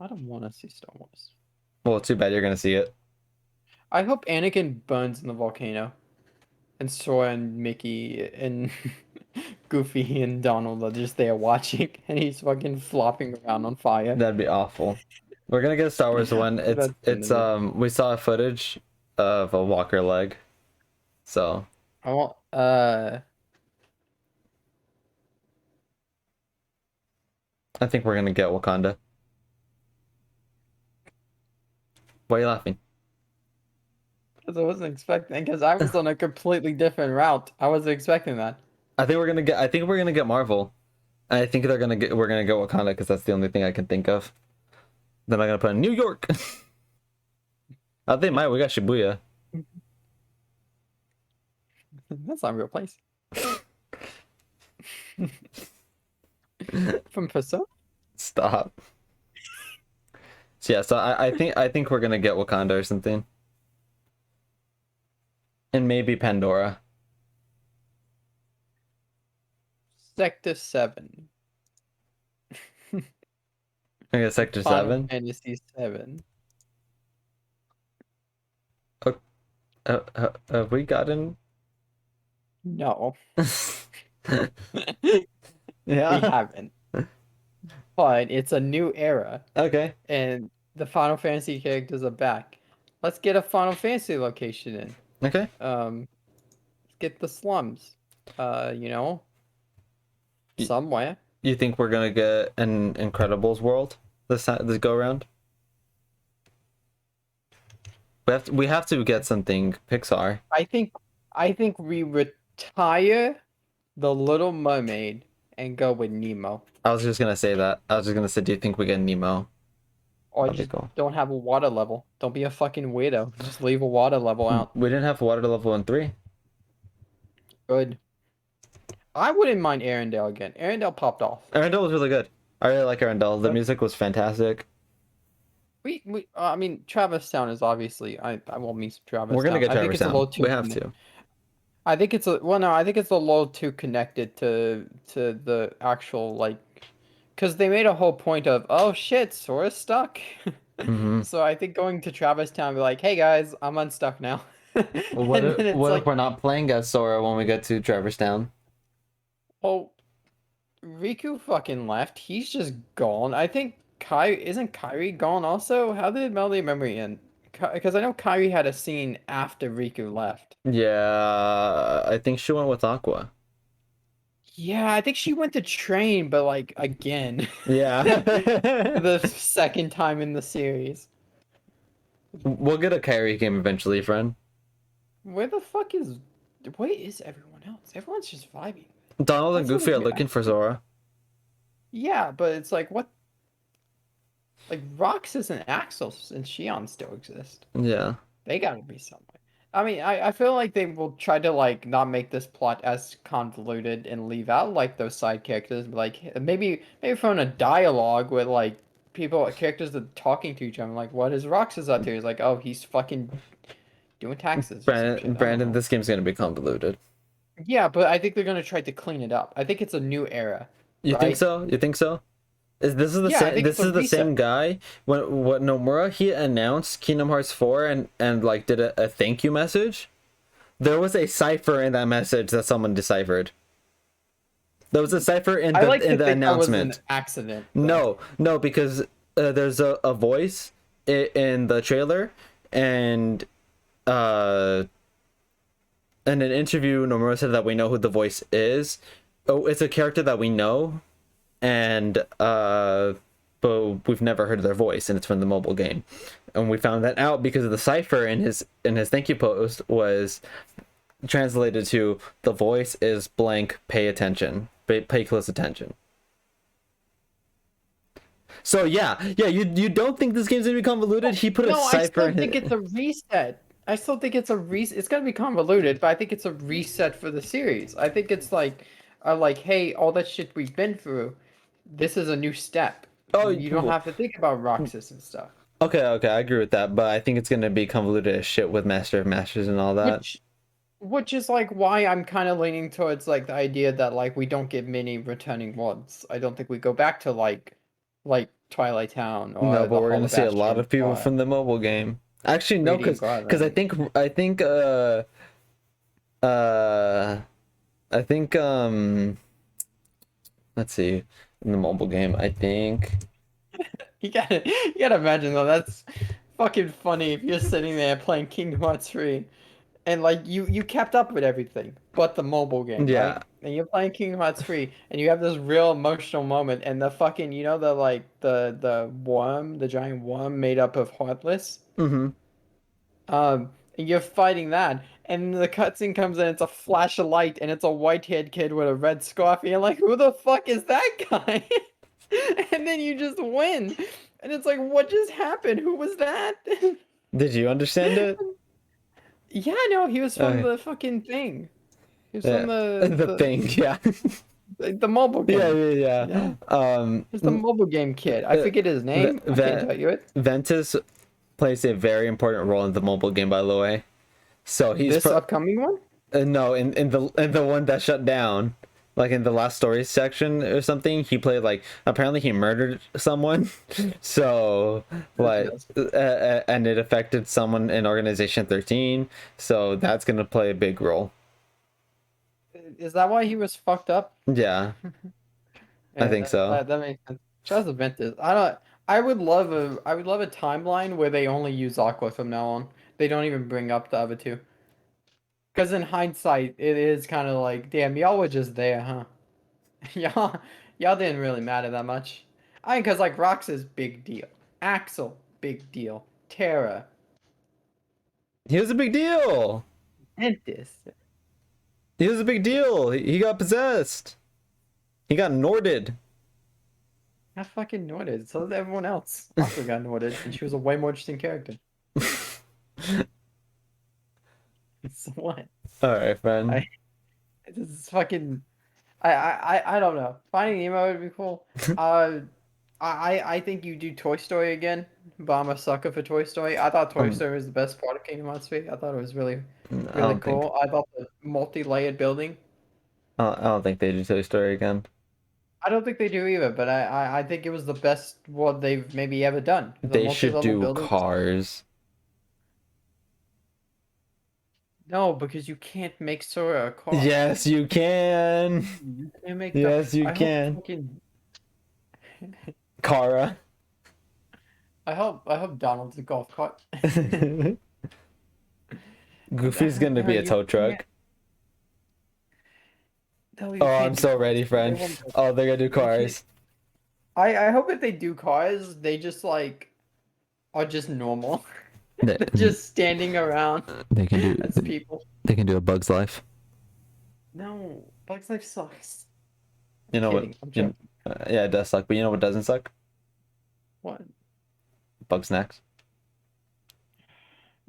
I don't want to see Star Wars. Well, too bad you're gonna see it. I hope Anakin burns in the volcano, and Sora and Mickey and Goofy and Donald are just there watching, and he's fucking flopping around on fire. That'd be awful. We're gonna get a Star Wars one. It's That's it's gonna be. we saw footage of a Walker leg, so I want I think we're gonna get Wakanda. Why are you laughing? because I wasn't expecting, because I was on a completely different route. I wasn't expecting that. I think we're gonna get Marvel. I think we're gonna get Wakanda because that's the only thing I can think of. Then I'm gonna put in New York. I think we got Shibuya. That's not a real place. From Persona? Stop. So yeah, so I think we're gonna get Wakanda or something. And maybe Pandora. Sector 7. I guess Sector Final 7. Fantasy 7. Have we gotten? No, we Yeah. haven't. But it's a new era, Okay. and the Final Fantasy characters are back. Let's get a Final Fantasy location in. Okay. Let's get the slums. You know, Y- somewhere. You think we're gonna get an Incredibles world this go around? We have to get something Pixar. I think we retire the Little Mermaid and go with Nemo, I was just gonna say that. I was just gonna say, do you think we get Nemo? or That'd be just cool. don't have a water level. Don't be a fucking weirdo. Just leave a water level out. We didn't have water level in 3. Good. I wouldn't mind Arendelle again. Arendelle popped off. Arendelle was really good. I really like Arendelle. The music was fantastic. I mean, Travis Town is obviously. I won't miss Travis We're gonna Town. get I think Traverse it's a Town. little too. We have to. I think it's a well, no, I think it's a little too connected to the actual like, because they made a whole point of oh shit, Sora's stuck. Hmm. So I think going to Travis Town, be like, hey guys, I'm unstuck now. Well, And then it's what if like, we're not playing as Sora when we get to Traverse Town? oh, Riku fucking left. He's just gone. I think isn't Kairi gone also? How did Melody Memory end? Because I know Kairi had a scene after Riku left. Yeah, I think she went with Aqua. Yeah, I think she went to train, but like again, Yeah. the second time in the series. We'll get a Kyrie game eventually, friend. Where the fuck is? Where is everyone else? Everyone's just vibing. Donald and That's Goofy are really good. looking for Zora. Yeah, but it's like what? Like Roxas and Axel and Shion still exist. Yeah. They gotta be somewhere. I mean, I feel like they will try to like not make this plot as convoluted and leave out like those side characters. Like maybe throw in a dialogue with like characters that are talking to each other. Like, what is Roxas up to? He's like, oh, he's fucking doing taxes or some shit. I don't Brandon, know. this game's gonna be convoluted. Yeah, but I think they're gonna try to clean it up. I think it's a new era, You think right? so? You think so? This is the Yeah, I same. think This it's a is the same reset. guy. When what Nomura he announced Kingdom Hearts 4 and like did a thank you message. There was a cipher in that message that someone deciphered. There was a cipher in I like in to the think that was an announcement. accident. Though. No, because there's a voice in the trailer, and uh, in an interview, Nomura said that we know who the voice is. Oh, it's a character that we know, and but we've never heard their voice, and it's from the mobile game. And we found that out because of the cipher in his thank you post was translated to the voice is blank. Pay attention. Pay close attention. So yeah, you don't think this game's gonna be convoluted? He put a No, I cipher still in think his... it's a reset. I still think it's a reset. It's gonna be convoluted, but I think it's a reset for the series. I think it's like, hey, all that shit we've been through, this is a new step. Oh, You don't have to think about Roxas and stuff. okay, I agree with that, but I think it's gonna be convoluted as shit with Master of Masters and all that. Which is like why I'm kind of leaning towards like the idea that like we don't get many returning ones. I don't think we go back to like Twilight Town No, or but the we're Hall gonna of see a lot Bastion of people or from the mobile game. Actually, no, Radiant because Garland. uh I think let's see, in the mobile game, I think. You gotta imagine though, that's fucking funny if you're sitting there playing Kingdom Hearts 3 and like you kept up with everything but the mobile game, Yeah. right? And you're playing Kingdom Hearts 3 and you have this real emotional moment and the fucking the like the worm, the giant worm made up of Heartless, Mm-hmm. and you're fighting that and the cutscene comes in, it's a flash of light and it's a white-haired kid with a red scarf and you're like, who the fuck is that guy? And then you just win. And it's like, what just happened? Who was that? Did you understand it? Yeah, no, he was from Okay. the fucking thing. He was from Yeah. The thing, yeah. the mobile Yeah, game. yeah, You know? yeah. He's the mobile game kid. I Uh, forget his v name. I can't v tell you it. Ventus plays a very important role in the mobile game, by the way. So he's This upcoming one? no, in the one that shut down, like in the last story section or something, he played like apparently he murdered someone. So like Yes. and it affected someone in Organization 13. So that's gonna play a big role. Is that why he was fucked up? Yeah, I Yeah, think so. that makes sense. Shouts to Ventus. I don't. I would love a timeline where they only use Aqua from now on. They don't even bring up the other two. Because in hindsight, it is kind of like, damn, y'all were just there, huh? Y'all didn't really matter that much. I mean, because like Roxas, big deal. Axel, big deal. Terra, He was a big deal. Ventus. He was a big deal. He got possessed. He got Norded. Got fucking Norded. So did everyone else. Aqua got Norded, and she was a way more interesting character. So what? All right, friend. I this is fucking. I don't know. Finding Nemo would be cool. I think you do Toy Story again, but I'm a sucker for Toy Story. I thought Toy Um, Story was the best part of Kingdom Hearts 3. I thought it was really, I really don't think cool. I thought the multi-layered building. I don't think they do Toy Story again. I don't think they do either, but I think it was the best what they've maybe ever done. The They should multi-level do building. Cars. No, because you can't make Sora a car. Yes, you can. You can't make the. Yes, you I hope can. fucking. Kara. I hope Donald's a golf cart. Goofy's gonna No, be a you tow can't. truck. No, Oh, you I'm can't do so cars. ready, They friend. won't go. Oh, they're gonna do You can't. cars. I hope if they do cars, they just like are just normal. They, They're just standing around they can do as people. they can do a Bug's Life. No, Bugs Life sucks. You I'm know what? kidding. I'm joking. Yeah, it does suck. But you know what doesn't suck? What? Bug Snacks.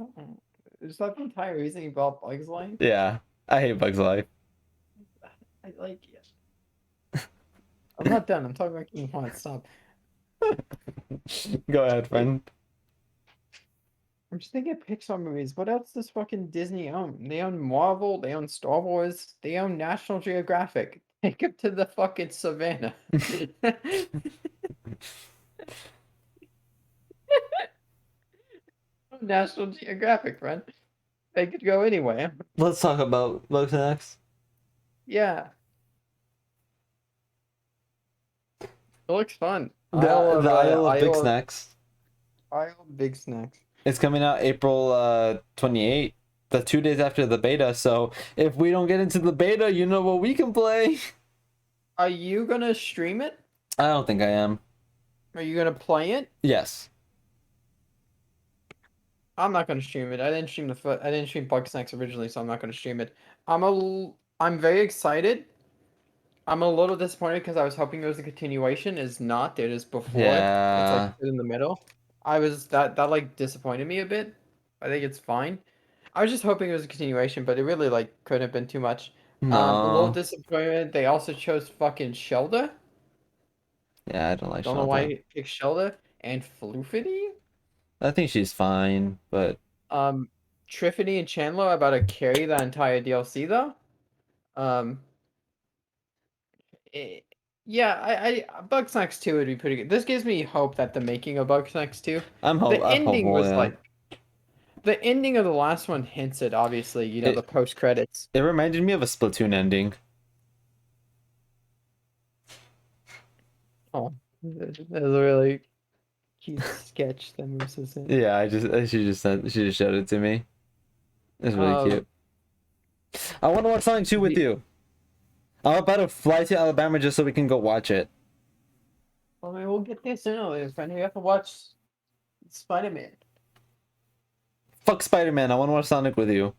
Uh-uh. Is that the entire reason you bought Bugs Life? Yeah, I hate Bug's Life. I like it. I'm not done. I'm talking about Kingdom Hearts. Stop. Go ahead, friend. I'm just thinking of Pixar movies. What else does fucking Disney own? They own Marvel. They own Star Wars. They own National Geographic. Take them to the fucking savannah. National Geographic, friend. They could go anywhere. Let's talk about Bug Snacks. Yeah, it looks fun. The Isle of Big Snacks. Isle of Big Snacks. It's coming out April 28th, the 2 days after the beta. So if we don't get into the beta, you know what we can play. Are you gonna stream it? I don't think I am. Are you gonna play it? Yes. I'm not gonna stream it. I didn't stream Bug Snacks originally, so I'm not gonna stream it. I'm very excited. I'm a little disappointed because I was hoping it was a continuation. It's not. It is before it. It's like Yeah. in the middle. I was that like disappointed me a bit. I think it's fine. I was just hoping it was a continuation, but it really like couldn't have been too much. A little No. disappointed. They also chose fucking Shelda. Yeah, I don't like Don't know why Shelda. he picked Shelda and Floofity. I think she's fine, but Um, Triffany and Chandler are about to carry the entire DLC though. Um, eh, yeah, Bugsnax 2 would be pretty good. This gives me hope that the making of Bugsnax 2, I'm the ending hopeful, was yeah. like the ending of the last one hints at, obviously, you know, It- the post credits. It reminded me of a Splatoon ending. Oh, that was a really cute sketch that Musa sent. Yeah, she just showed it to me. It's really cute. I want to watch Sonic 2 with you. I'm about to fly to Alabama just so we can go watch it. Well, I mean, we'll get there sooner or later, friend. We have to watch Spider-Man. Fuck Spider-Man. I want to watch Sonic with you.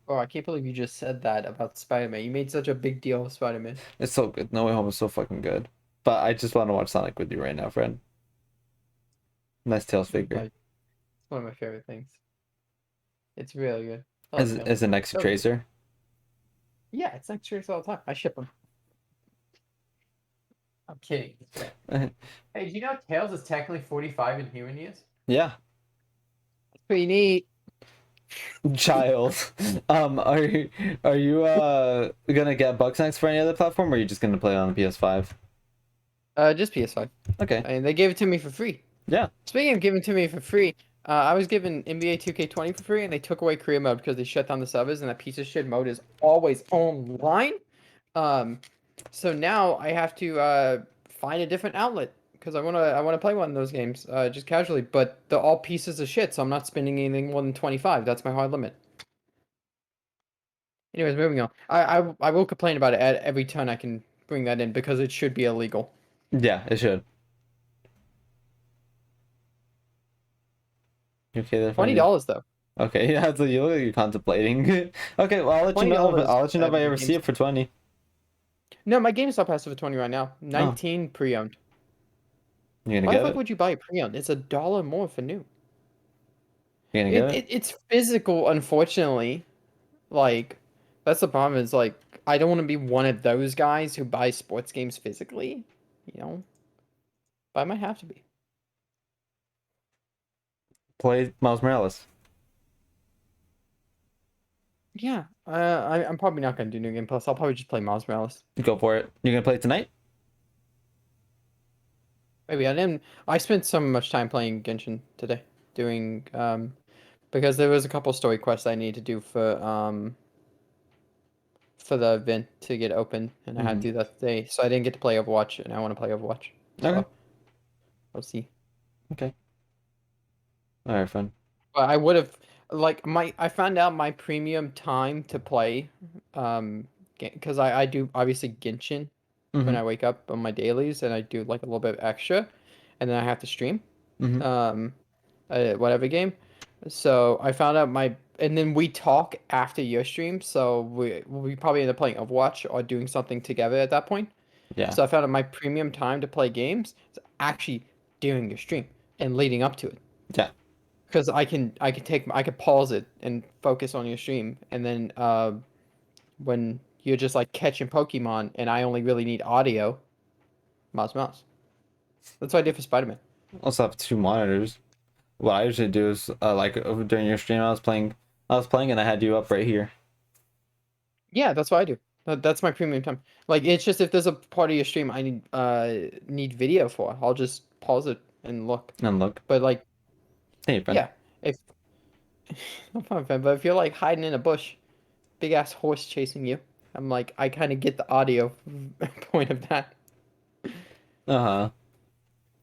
Oh, I can't believe you just said that about Spider-Man. You made such a big deal of Spider-Man. It's so good. No Way Home is so fucking good. But I just want to watch Sonic with you right now, friend. Nice Tails figure. Like, it's one of my favorite things. It's really good. Is it next to Oh. Tracer? Yeah, it's next year all the time. I ship them. I'm kidding. Hey, do you know Tails is technically 45 in human years? Yeah. That's pretty neat. Child. Are you gonna get Bugsnax for any other platform, or are you just gonna play it on the PS5? Just PS5. Okay. I mean, they gave it to me for free. Yeah. Speaking of giving it to me for free, I was given NBA 2K20 for free, and they took away career mode because they shut down the servers, and that piece of shit mode is always online. So now I have to find a different outlet because I wanna play one of those games just casually, but they're all pieces of shit, so I'm not spending anything more than 25. That's my hard limit. Anyways, moving on. I will complain about it at every turn I can bring that in because it should be illegal. Yeah, it should. Okay, then $20 though. Okay, yeah, so you look like you're contemplating. Okay, well, I'll let you know. $20 I'll let you know if I at ever see it for 20. No, my GameStop has it for 20 right now. 19 pre-owned. You're gonna Why the get fuck it? would you buy a pre-owned? It's $1 more for new. You're gonna get it? It's physical, unfortunately. Like, that's the problem is, like, I don't want to be one of those guys who buy sports games physically, you know? But I might have to be. Play Miles Morales. Yeah, I'm probably not going to do New Game Plus. I'll probably just play Miles Morales. Go for it. You're gonna play it tonight? Maybe I didn't. I spent so much time playing Genshin today, doing because there was a couple story quests I needed to do for the event to get open, and I had to do that today. So I didn't get to play Overwatch, and I want to play Overwatch. So Okay. we'll see. Okay. All right, fun. But I would have like I found out my premium time to play, because I do obviously Genshin when I wake up on my dailies, and I do like a little bit extra, and then I have to stream. Mm-hmm. Whatever game. So I found out and then we talk after your stream, so we probably end up playing Overwatch or doing something together at that point. Yeah. So I found out my premium time to play games is actually during your stream and leading up to it. Yeah. Because I can pause it and focus on your stream, and then when you're just like catching Pokemon and I only really need audio, mouse. That's what I did for Spider-Man. Also have two monitors. What I usually do is during your stream, I was playing and I had you up right here. Yeah, that's what I do. That's my premium time. Like, it's just if there's a part of your stream I need video for, I'll just pause it and look. And look. But like, Hey, friend. yeah, if no problem, fan, but if you're like hiding in a bush, big ass horse chasing you, I'm like, I kind of get the audio point of that. Uh-huh.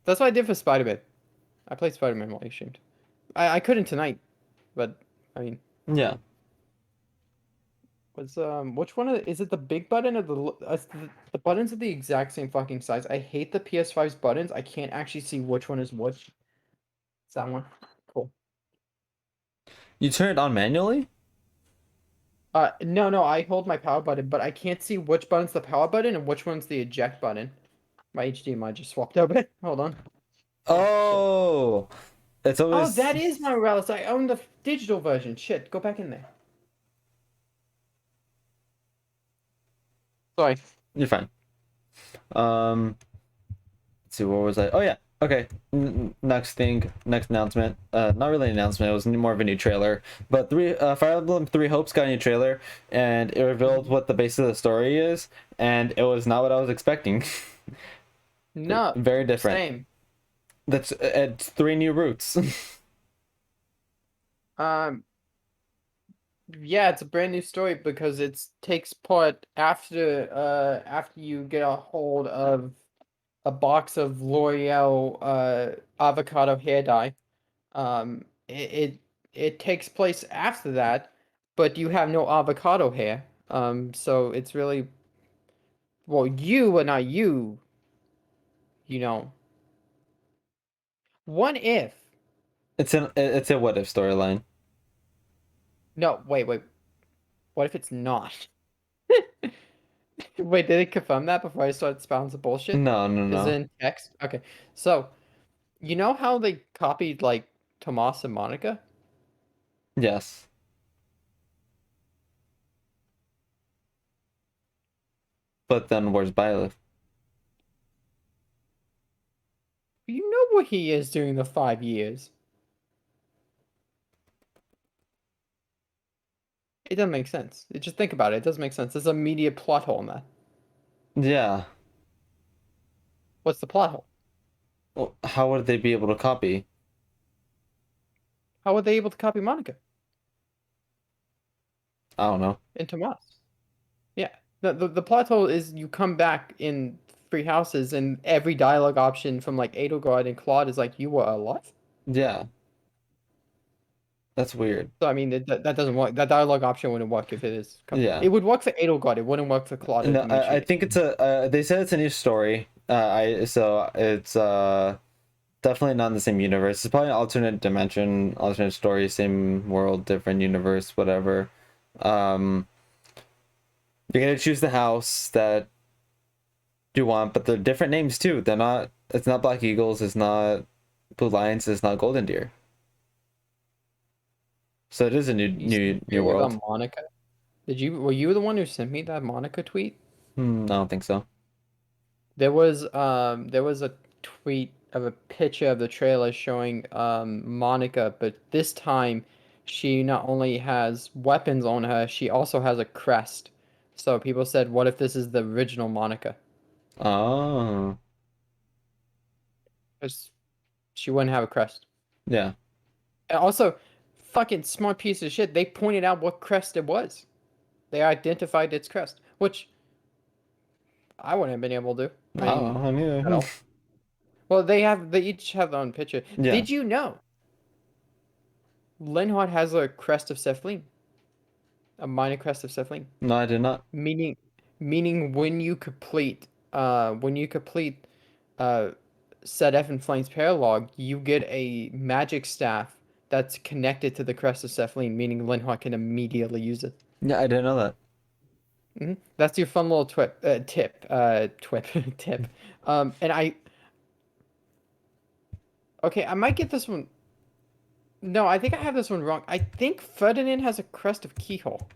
That's what I did for Spider-Man. I played Spider-Man while you streamed. I couldn't tonight, but I mean, Yeah. was which one is it, the big button or the buttons are the exact same fucking size. I hate the PS5's buttons. I can't actually see which one is which. It's that one. Cool. You turn it on manually? No, I hold my power button, but I can't see which button's the power button and which one's the eject button. My HDMI just swapped over. Hold on. Oh, it's Oh, always. that is my Morales. I own the digital version. Shit, go back in there. Sorry. You're fine. Let's see, what was I? Oh yeah. Okay. Next announcement. Not really an announcement. It was more of a new trailer. But Fire Emblem Three Hopes got a new trailer, and it revealed what the base of the story is, and it was not what I was expecting. No. Very different. Same. It's 3 new routes. Um, yeah, it's a brand new story because it takes part after you get a hold of a box of L'Oreal avocado hair dye. It takes place after that, but you have no avocado hair. So it's really, well, you and not you, you know. What if? It's a what if storyline. No, wait. What if it's not? Wait, did it confirm that before I started spouting some bullshit? No, no, Is it no. in text? Okay. So, you know how they copied like Tomas and Monica? Yes, but then where's Byleth? You know what he is during the 5 years. It doesn't make sense. Just think about it. It doesn't make sense. There's a media plot hole in that. Yeah. What's the plot hole? Well, how would they be able to copy? How were they able to copy Monica I don't know. and Tomas? Yeah. The plot hole is you come back in Three Houses and every dialogue option from like Edelgard and Claude is like, you were alive? Yeah, that's weird. So I mean that doesn't work. That dialogue option wouldn't work if it is. Yeah. It would work for Edelgard. It wouldn't work for Claude or No, I Dimitri. think it's a. They said it's a new story. So it's definitely not in the same universe. It's probably an alternate dimension, alternate story, same world, different universe, whatever. Um, you're gonna choose the house that you want, but they're different names too. They're not. It's not Black Eagles. It's not Blue Lions. It's not Golden Deer. So it is a You see new weird world. about Monica? Were you the one who sent me that Monica tweet? I don't think so. There was a tweet of a picture of the trailer showing Monica, but this time she not only has weapons on her, she also has a crest. So people said, what if this is the original Monica? Oh, 'Cause she wouldn't have a crest. yeah. And also, fucking smart piece of shit, they pointed out what crest it was. They identified its crest, which I wouldn't have been able to. I mean, Oh, I at mean, all. Well, they each have their own picture. yeah. Did you know Linhardt has a crest of Cephalene, a minor crest of Cephalene, No, I did not. meaning meaning when you complete uh Set F and Flame's paralog, you get a magic staff that's connected to the crest of Cephalene, meaning Linhardt can immediately use it. Yeah, I didn't know that. That's your fun little tip. And okay, I might get this one. No, I think I have this one wrong. I think Ferdinand has a crest of Keyhole.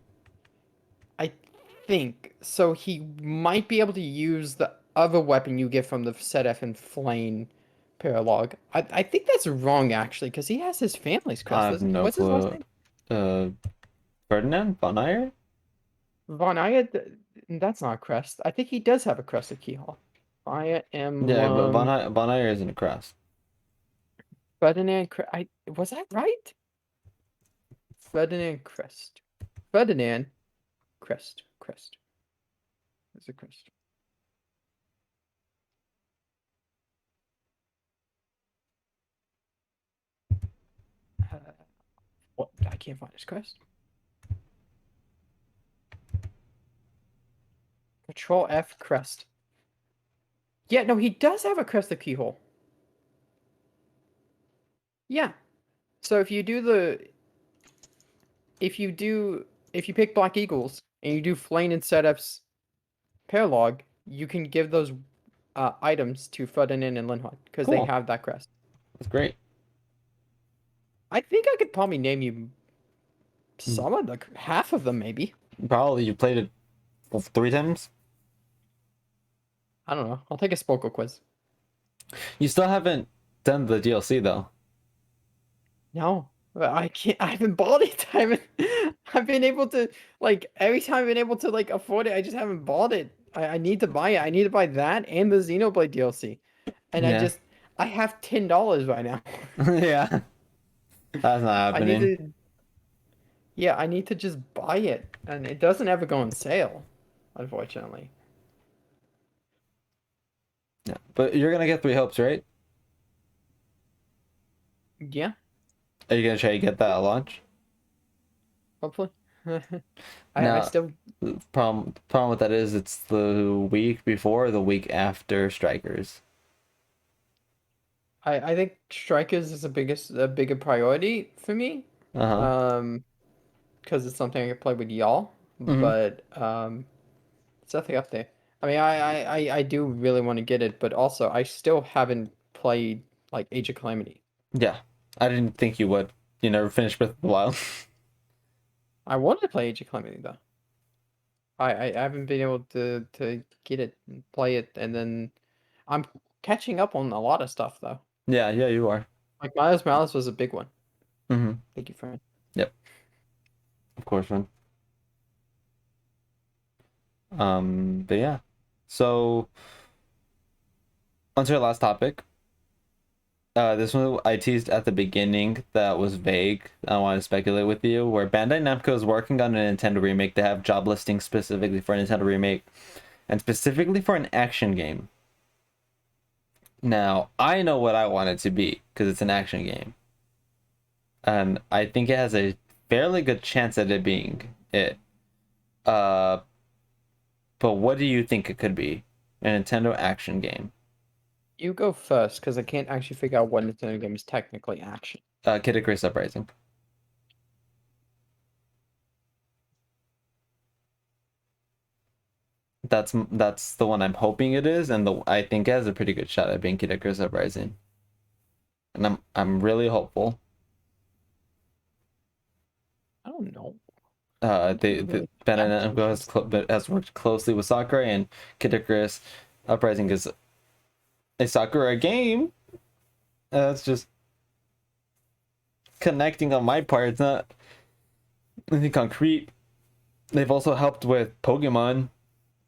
I think so. He might be able to use the other weapon you get from the Sedef and Flame paralog. I think that's wrong actually, because he has his family's I crest, have doesn't he? no What's his last clue. name? Uh, Ferdinand Von Ayer? Von Ayed. That's not a crest. I think he does have a crest of Keyhole. Fire Yeah, but Emblem. Von Ayer isn't a crest. Ferdinand. Was that right? Ferdinand crest. Ferdinand crest. Crest. It's a crest. Uh, what? I can't find his crest. Control F crest. Yeah, no, he does have a crest of keyhole. Yeah. So if you do if you pick Black Eagles and you do Flame and Setup's paralog, you can give those items to Ferdinand and Linhardt because they Cool. have that crest. That's great. I think I could probably name you Hmm. some of like half of them maybe. Probably you played it 3 times. I don't know. I'll take a Spoko quiz. You still haven't done the DLC though. No, I can't. I haven't bought it. I've been able to like every time I've been able to like afford it. I just haven't bought it. I need to buy it. I need to buy that and the Xenoblade DLC. And Yeah. I have $10 right now. Yeah. That's not I need happening. to. Yeah, I need to just buy it, and it doesn't ever go on sale, unfortunately. Yeah, but you're gonna get Three Hopes, right? Yeah, Are you gonna try to get that at launch? hopefully. I Now, still the problem with that is it's the week before or the week after Strikers. I think Strikers is a bigger priority for me. Uh-huh. Um, because it's something I can play with y'all. Mm-hmm. But it's definitely up there. I mean, I do really want to get it, but also I still haven't played like Age of Calamity. Yeah. I didn't think you would. You never finished Breath of the Wild. I wanted to play Age of Calamity though. I haven't been able to get it and play it, and then I'm catching up on a lot of stuff though. Yeah, yeah, you are. Like Miles Morales was a big one. Mm-hmm. Thank you, friend. Yep, of course, man. But yeah. So onto our last topic. This one I teased at the beginning that was vague. I want to speculate with you. Where Bandai Namco is working on a Nintendo remake. They have job listings specifically for a Nintendo remake, and specifically for an action game. Now I know what I want it to be because it's an action game, and I think it has a fairly good chance at it being it. Uh, but what do you think it could be? A Nintendo action game. You go first, because I can't actually figure out what Nintendo game is technically action. Kid Icarus Uprising. That's the one I'm hoping it is, and the I think it has a pretty good shot at being Kid Icarus Uprising, and I'm really hopeful. I don't know. The Really Bandai that Namco interesting. has worked closely with Sakurai, and Kid Icarus Uprising is a Sakurai game. It's just connecting on my part. It's not anything concrete. They've also helped with Pokemon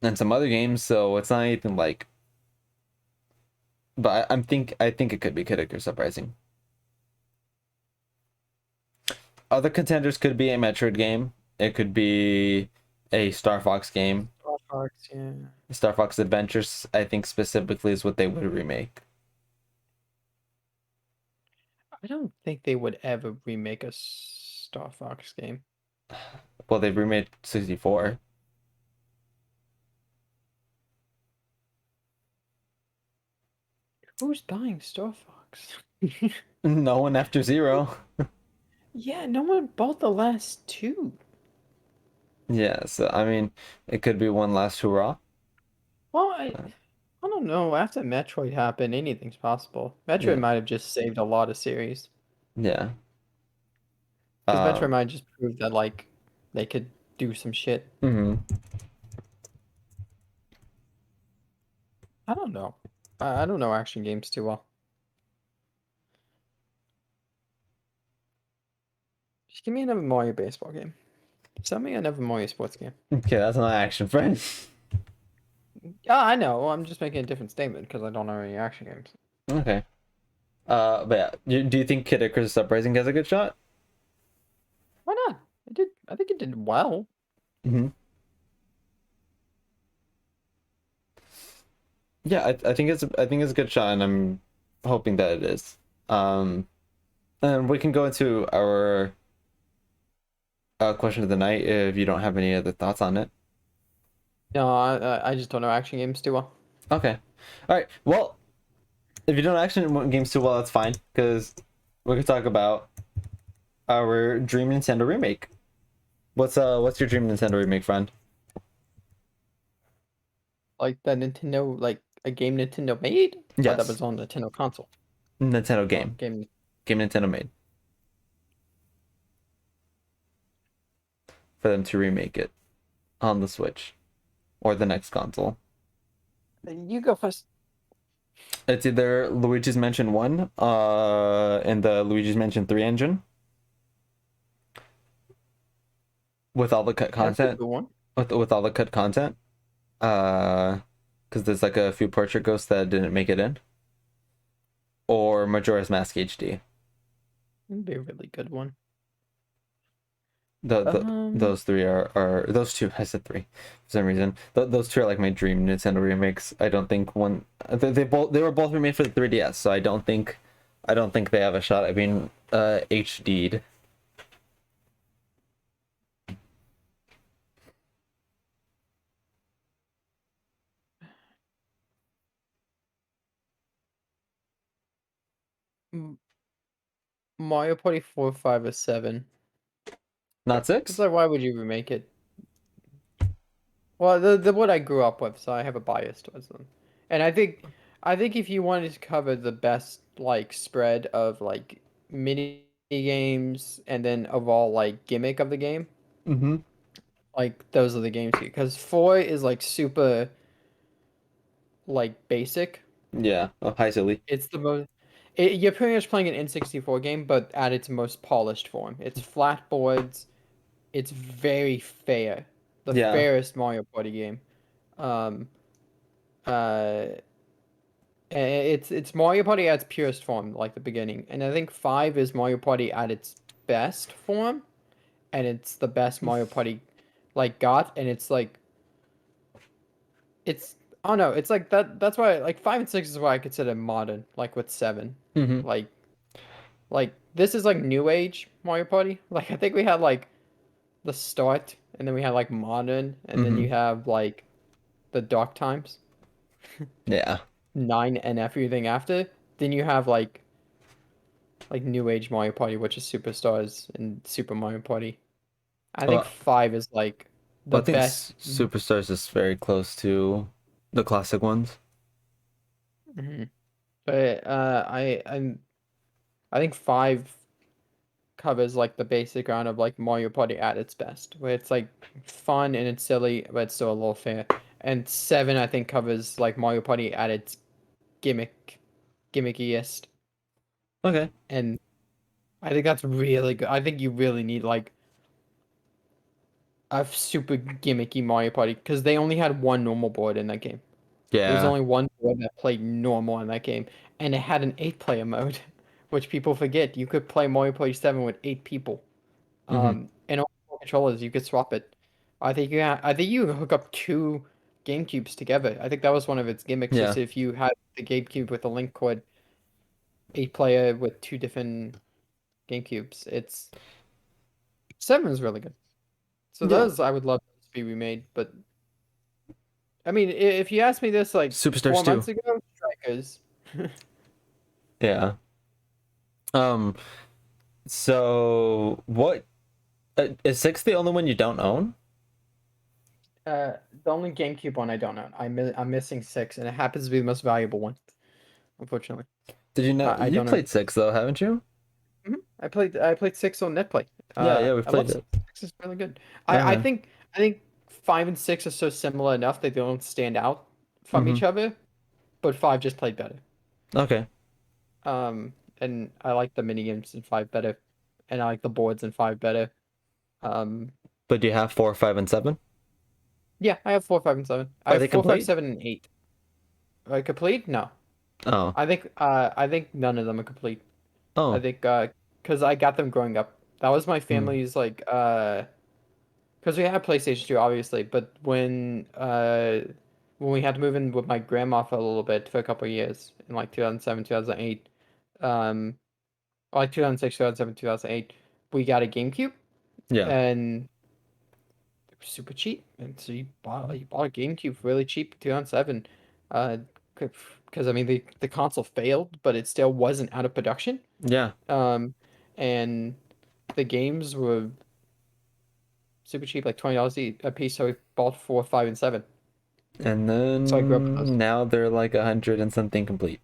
and some other games, so it's not anything like. But I think it could be Kid Icarus Uprising. Other contenders could be a Metroid game. It could be a Star Fox game. Star Fox, yeah. Star Fox Adventures, I think specifically is what they would remake. I don't think they would ever remake a Star Fox game. Well, they've remade 64. Who's buying Star Fox? No one after Zero. Yeah, no one bought the last two. Yeah, so I mean, it could be one last hurrah. Well, Uh, I don't know. After Metroid happened, anything's possible. Metroid yeah, might have just saved a lot of series. yeah. Because Metroid Um, might just prove that, like, they could do some shit. mhm. I don't know. I don't know action games too well. Just give me another Mario baseball game. Sell me another Mario sports game. Okay, that's not action, friend. Yeah, I know. I'm just making a different statement because I don't know any action games. Okay. But yeah, do you think Kid Icarus Uprising has a good shot? Why not? It did. I think it did well. Mm-hmm. Yeah, I think it's a good shot, and I'm hoping that it is. And we can go into our question of the night if you don't have any other thoughts on it. No, I just don't know action games too well. Okay. All right. Well, if you don't action games too well, that's fine because we could talk about our dream Nintendo remake. What's your dream Nintendo remake, friend? Like the Nintendo, like a game Nintendo made, or that Yes, was on Nintendo console. Nintendo Oh, game. game. Game Nintendo made for them to remake it on the Switch or the next console. You go first. It's either Luigi's Mansion 1 and the Luigi's Mansion 3 engine with all the cut That's a content good one. with all the cut content. Because there's like a few portrait ghosts that didn't make it in. Or Majora's Mask HD. That'd be a really good one. Um, those three are those two. I said three for some reason. Those two are like my dream Nintendo remakes. I don't think one. They were both remade for the 3DS, so I don't think they have a shot at being HD'd. M- Mario Party 4, 5, or 7. Not It's six. like, why would you remake it? Well, the what I grew up with, so I have a bias towards them. And I think if you wanted to cover the best like spread of like mini games and then overall like gimmick of the game, Mm-hmm. like those are the games because 4 is like super like basic. Yeah. Oh, hi, silly. It's the most you're pretty much playing an N64 game, but at its most polished form. It's flat boards. It's very fair, the Yeah. fairest Mario Party game. Um, uh, it's Mario Party at its purest form, like the beginning, and I think 5 is Mario Party at its best form, and it's the best Mario Party like got, and it's like it's I don't know, it's like that. That's why like 5 and 6 is why I consider modern, like with 7, Mm-hmm. like this is like new age Mario Party. Like I think we had like the start, and then we had like modern, and then Mm-hmm. you have like the dark times, Yeah. 9 and everything after. Then you have like new age Mario Party, which is Superstars and Super Mario Party. I think Well, 5 is like I the think best. Superstars is very close to the classic ones. Mhm. But I think 5 covers like the basic round of like Mario Party at its best, where it's like fun and it's silly, but it's still a little fair. And 7 I think covers like Mario Party at its gimmickiest, Okay. and I think that's really good. I think you really need like a super gimmicky Mario Party because they only had one normal board in that game. There was Yeah. only one board that played normal in that game, and it had an 8-player mode, which people forget. You could play Mario Party 7 with 8 people. Mm-hmm. And all four controllers, you could swap it. I think you can hook up two GameCubes together. I think that was one of its gimmicks, is Yeah. if you had the GameCube with a link cord, 8-player with two different GameCubes. It's 7 is really good. So Yeah. those I would love to be remade, but I mean, if you asked me this like Superstars 4 months too. ago, Strikers. Yeah. Um. So what is six the only one you don't own? The only GameCube one I don't own. I'm missing 6, and it happens to be the most valuable one, unfortunately. Did you know I you don't own. played six though, haven't you? I played 6 on NetPlay. Yeah. Yeah. We've I love played 6. it. 6 is really good. Okay. I think 5 and 6 are so similar enough they don't stand out from Mm-hmm. each other, but 5 just played better. Okay. And I like the mini games in 5 better, and I like the boards in 5 better. Um, But do you have four, five, and seven? yeah, I have 4, 5, and 7. I Are have they 4, 5, complete? 7, and 8. Are they complete? No. Oh. I think none of them are complete. I Oh. think because I got them growing up. That was my Hmm. family's like because we had PlayStation 2 obviously, but when we had to move in with my grandma for a little bit for a couple of years in like 2007, 2008, or like 2006, 2007, 2008, we got a GameCube Yeah. and it was super cheap. And so you bought a GameCube really cheap in 2007. Uh because I mean the console failed, but it still wasn't out of production. Yeah. Um and the games were super cheap, like $20 a piece, so we bought 4, 5, and 7. And So I grew up with those. then now they're like 100 and something complete.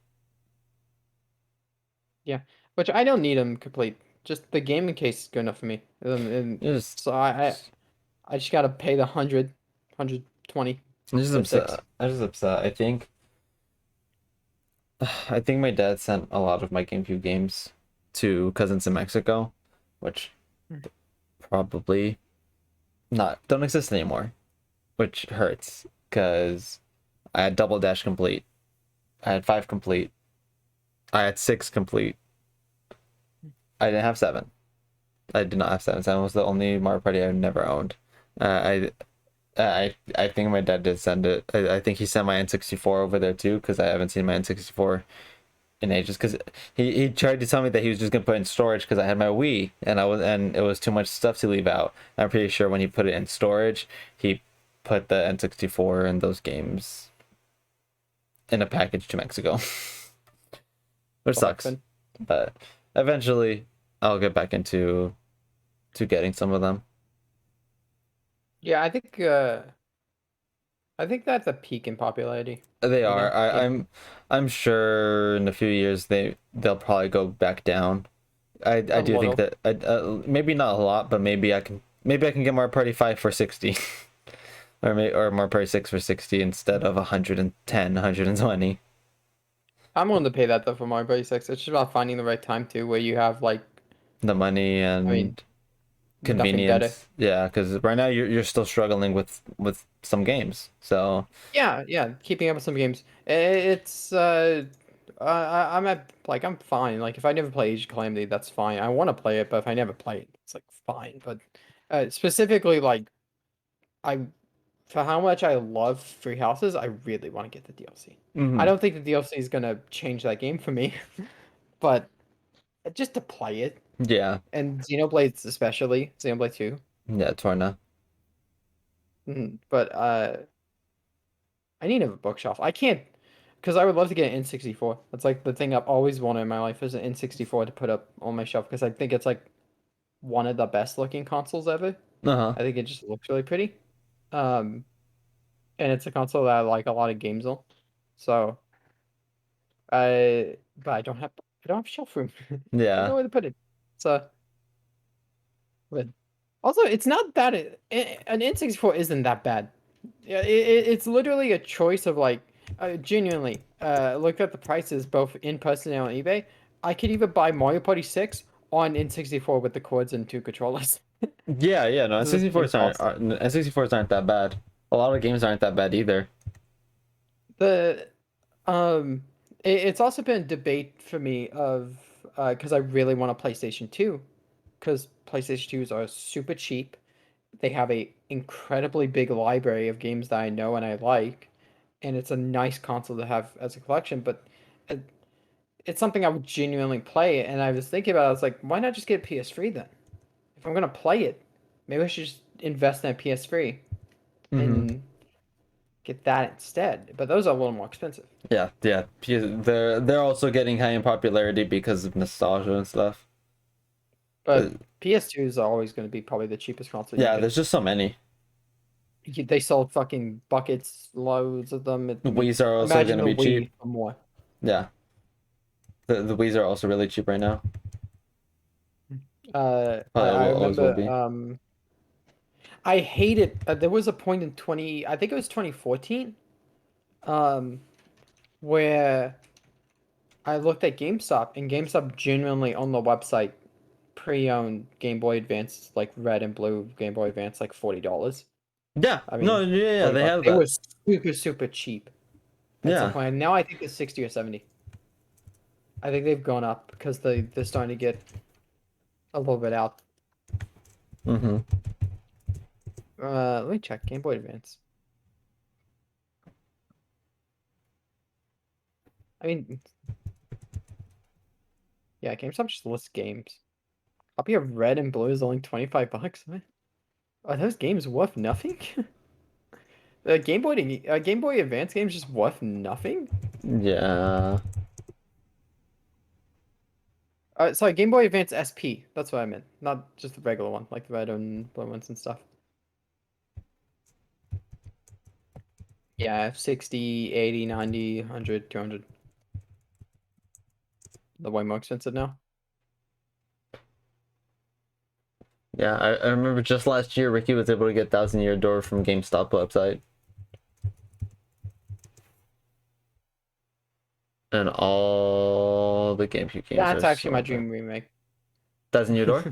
Yeah, which I don't need them complete. Just the gaming case is good enough for me. And It's so I just gotta pay the 120 I'm just for 6. upset. I'm just upset. I think my dad sent a lot of my GameCube games to cousins in Mexico, which probably not don't exist anymore, which hurts because I had Double Dash complete, I had five complete, I had six complete, I didn't have seven. I did not have Saturn. Saturn was the only Mario Party I never owned. I think my dad did send it. I think he sent my N64 over there too, because I haven't seen my N64 in ages. Because he tried to tell me that he was just gonna put it in storage because I had my Wii and it was too much stuff to leave out. I'm pretty sure when he put it in storage, he put the N64 and those games in a package to Mexico, which What sucks. happened? But eventually, I'll get back into getting some of them. Yeah, I think that's a peak in popularity. They You are. know, game. I'm sure in a few years they'll probably go back down. I A do think little. that maybe not a lot, but maybe I can get Mario Party 5 for 60, or Mario Party 6 for 60 instead of 110, 120. I'm willing to pay that though for Mario Party 6. It's just about finding the right time too, where you have like, The money I mean, and nothing better. convenience. Yeah, because right now you're still struggling with some games. So Yeah, yeah, keeping up with some games. It's I'm at like I'm fine. Like if I never play Age of Calamity, that's fine. I want to play it, but if I never play it, it's like fine. But specifically like I for how much I love Free Houses, I really want to get the DLC. I hmm don't think the DLC is gonna change that game for me, but just to play it yeah, and Xenoblade especially, Xenoblade 2. yeah, Torna. But I need a bookshelf. I can't, because I would love to get an N64. That's like the thing I've always wanted in my life is an N64 to put up on my shelf because I think it's like one of the best looking consoles ever. Uh-huh. I think it just looks really pretty. Um, and it's a console that I like a lot of games on. So but I don't have shelf room. I don't Yeah. know where to put it. So, but also it's not that an N64 isn't that bad. Yeah, it's literally a choice of like, genuinely, look at the prices both in person and on eBay. I could even buy Mario Party 6 on N64 with the cords and two controllers. Yeah, yeah, no, It's the same cost. N64s aren't that bad. A lot of games aren't that bad either. The it's also been a debate for me of because I really want a PlayStation 2 because PlayStation 2s are super cheap. They have a incredibly big library of games that I know and I like, and it's a nice console to have as a collection. But uh, it's something I would genuinely play. And I was thinking about it, I was like, why not just get a PS3 then? If I'm gonna play it, maybe I should just invest in a PS3 hmm and get that instead. But those are a little more expensive. Yeah, yeah. They're also getting high in popularity because of nostalgia and stuff. Uh, But PS2s are always going to be probably the cheapest console you yeah, get. there's just so many. They sold fucking buckets, loads of them. Wii's are also Imagine gonna the be cheap. Wii for more. Yeah, the Wii's are also really cheap right now. Probably I always will remember be. I hated there was a point in 20 I think it was 2014 um where I looked at GameStop and GameStop genuinely on the website pre-owned Game Boy Advance like red and blue Game Boy Advance like $40. Yeah, I no, mean yeah, yeah, they $40. have They that. were super cheap at some Yeah. point. And now I think it's 60 or 70. I think they've gone up because they're starting to get a little bit out. hmm Let me check Game Boy Advance. I mean, yeah, GameStop just lists games. Copy of Red and Blue is only $25. Man. Are those games worth nothing? The Game Boy Advance games just worth nothing? Yeah. Sorry, Game Boy Advance SP. That's what I meant. Not just the regular one, like the red and blue ones and stuff. Yeah, 60, 80, 90, 100, 200. They're way more expensive now. Yeah, I remember just last year Ricky was able to get Thousand Year Door from GameStop website. And all the GameCube games are That's actually my so good. dream remake. Thousand Year Door?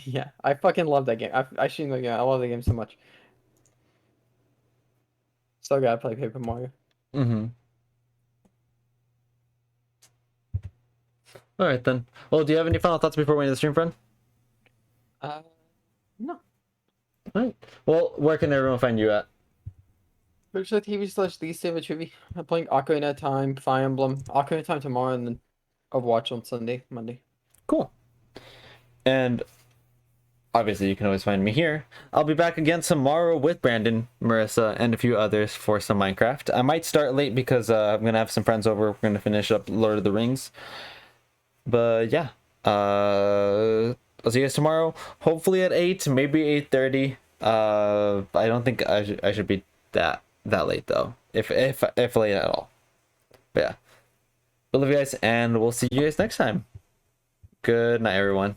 Yeah, I fucking love that game. I shouldn't like I love the game so much. Still gotta play Paper Mario. Mm-hmm. All right then. Well, do you have any final thoughts before we end the stream, friend? No. Right. Well, where can everyone find you at? Twitch TV/TheSaberTrivia. I'm playing Ocarina of Time, Fire Emblem, Ocarina of Time tomorrow, and then Overwatch on Sunday, Monday. Cool. And obviously, you can always find me here. I'll be back again tomorrow with Brandon, Marissa, and a few others for some Minecraft. I might start late because I'm gonna have some friends over. We're gonna finish up Lord of the Rings. But yeah, I'll see you guys tomorrow. Hopefully at 8, maybe 8:30. I don't think I should be that late though. If late at all. But yeah, I love you guys, and we'll see you guys next time. Good night, everyone.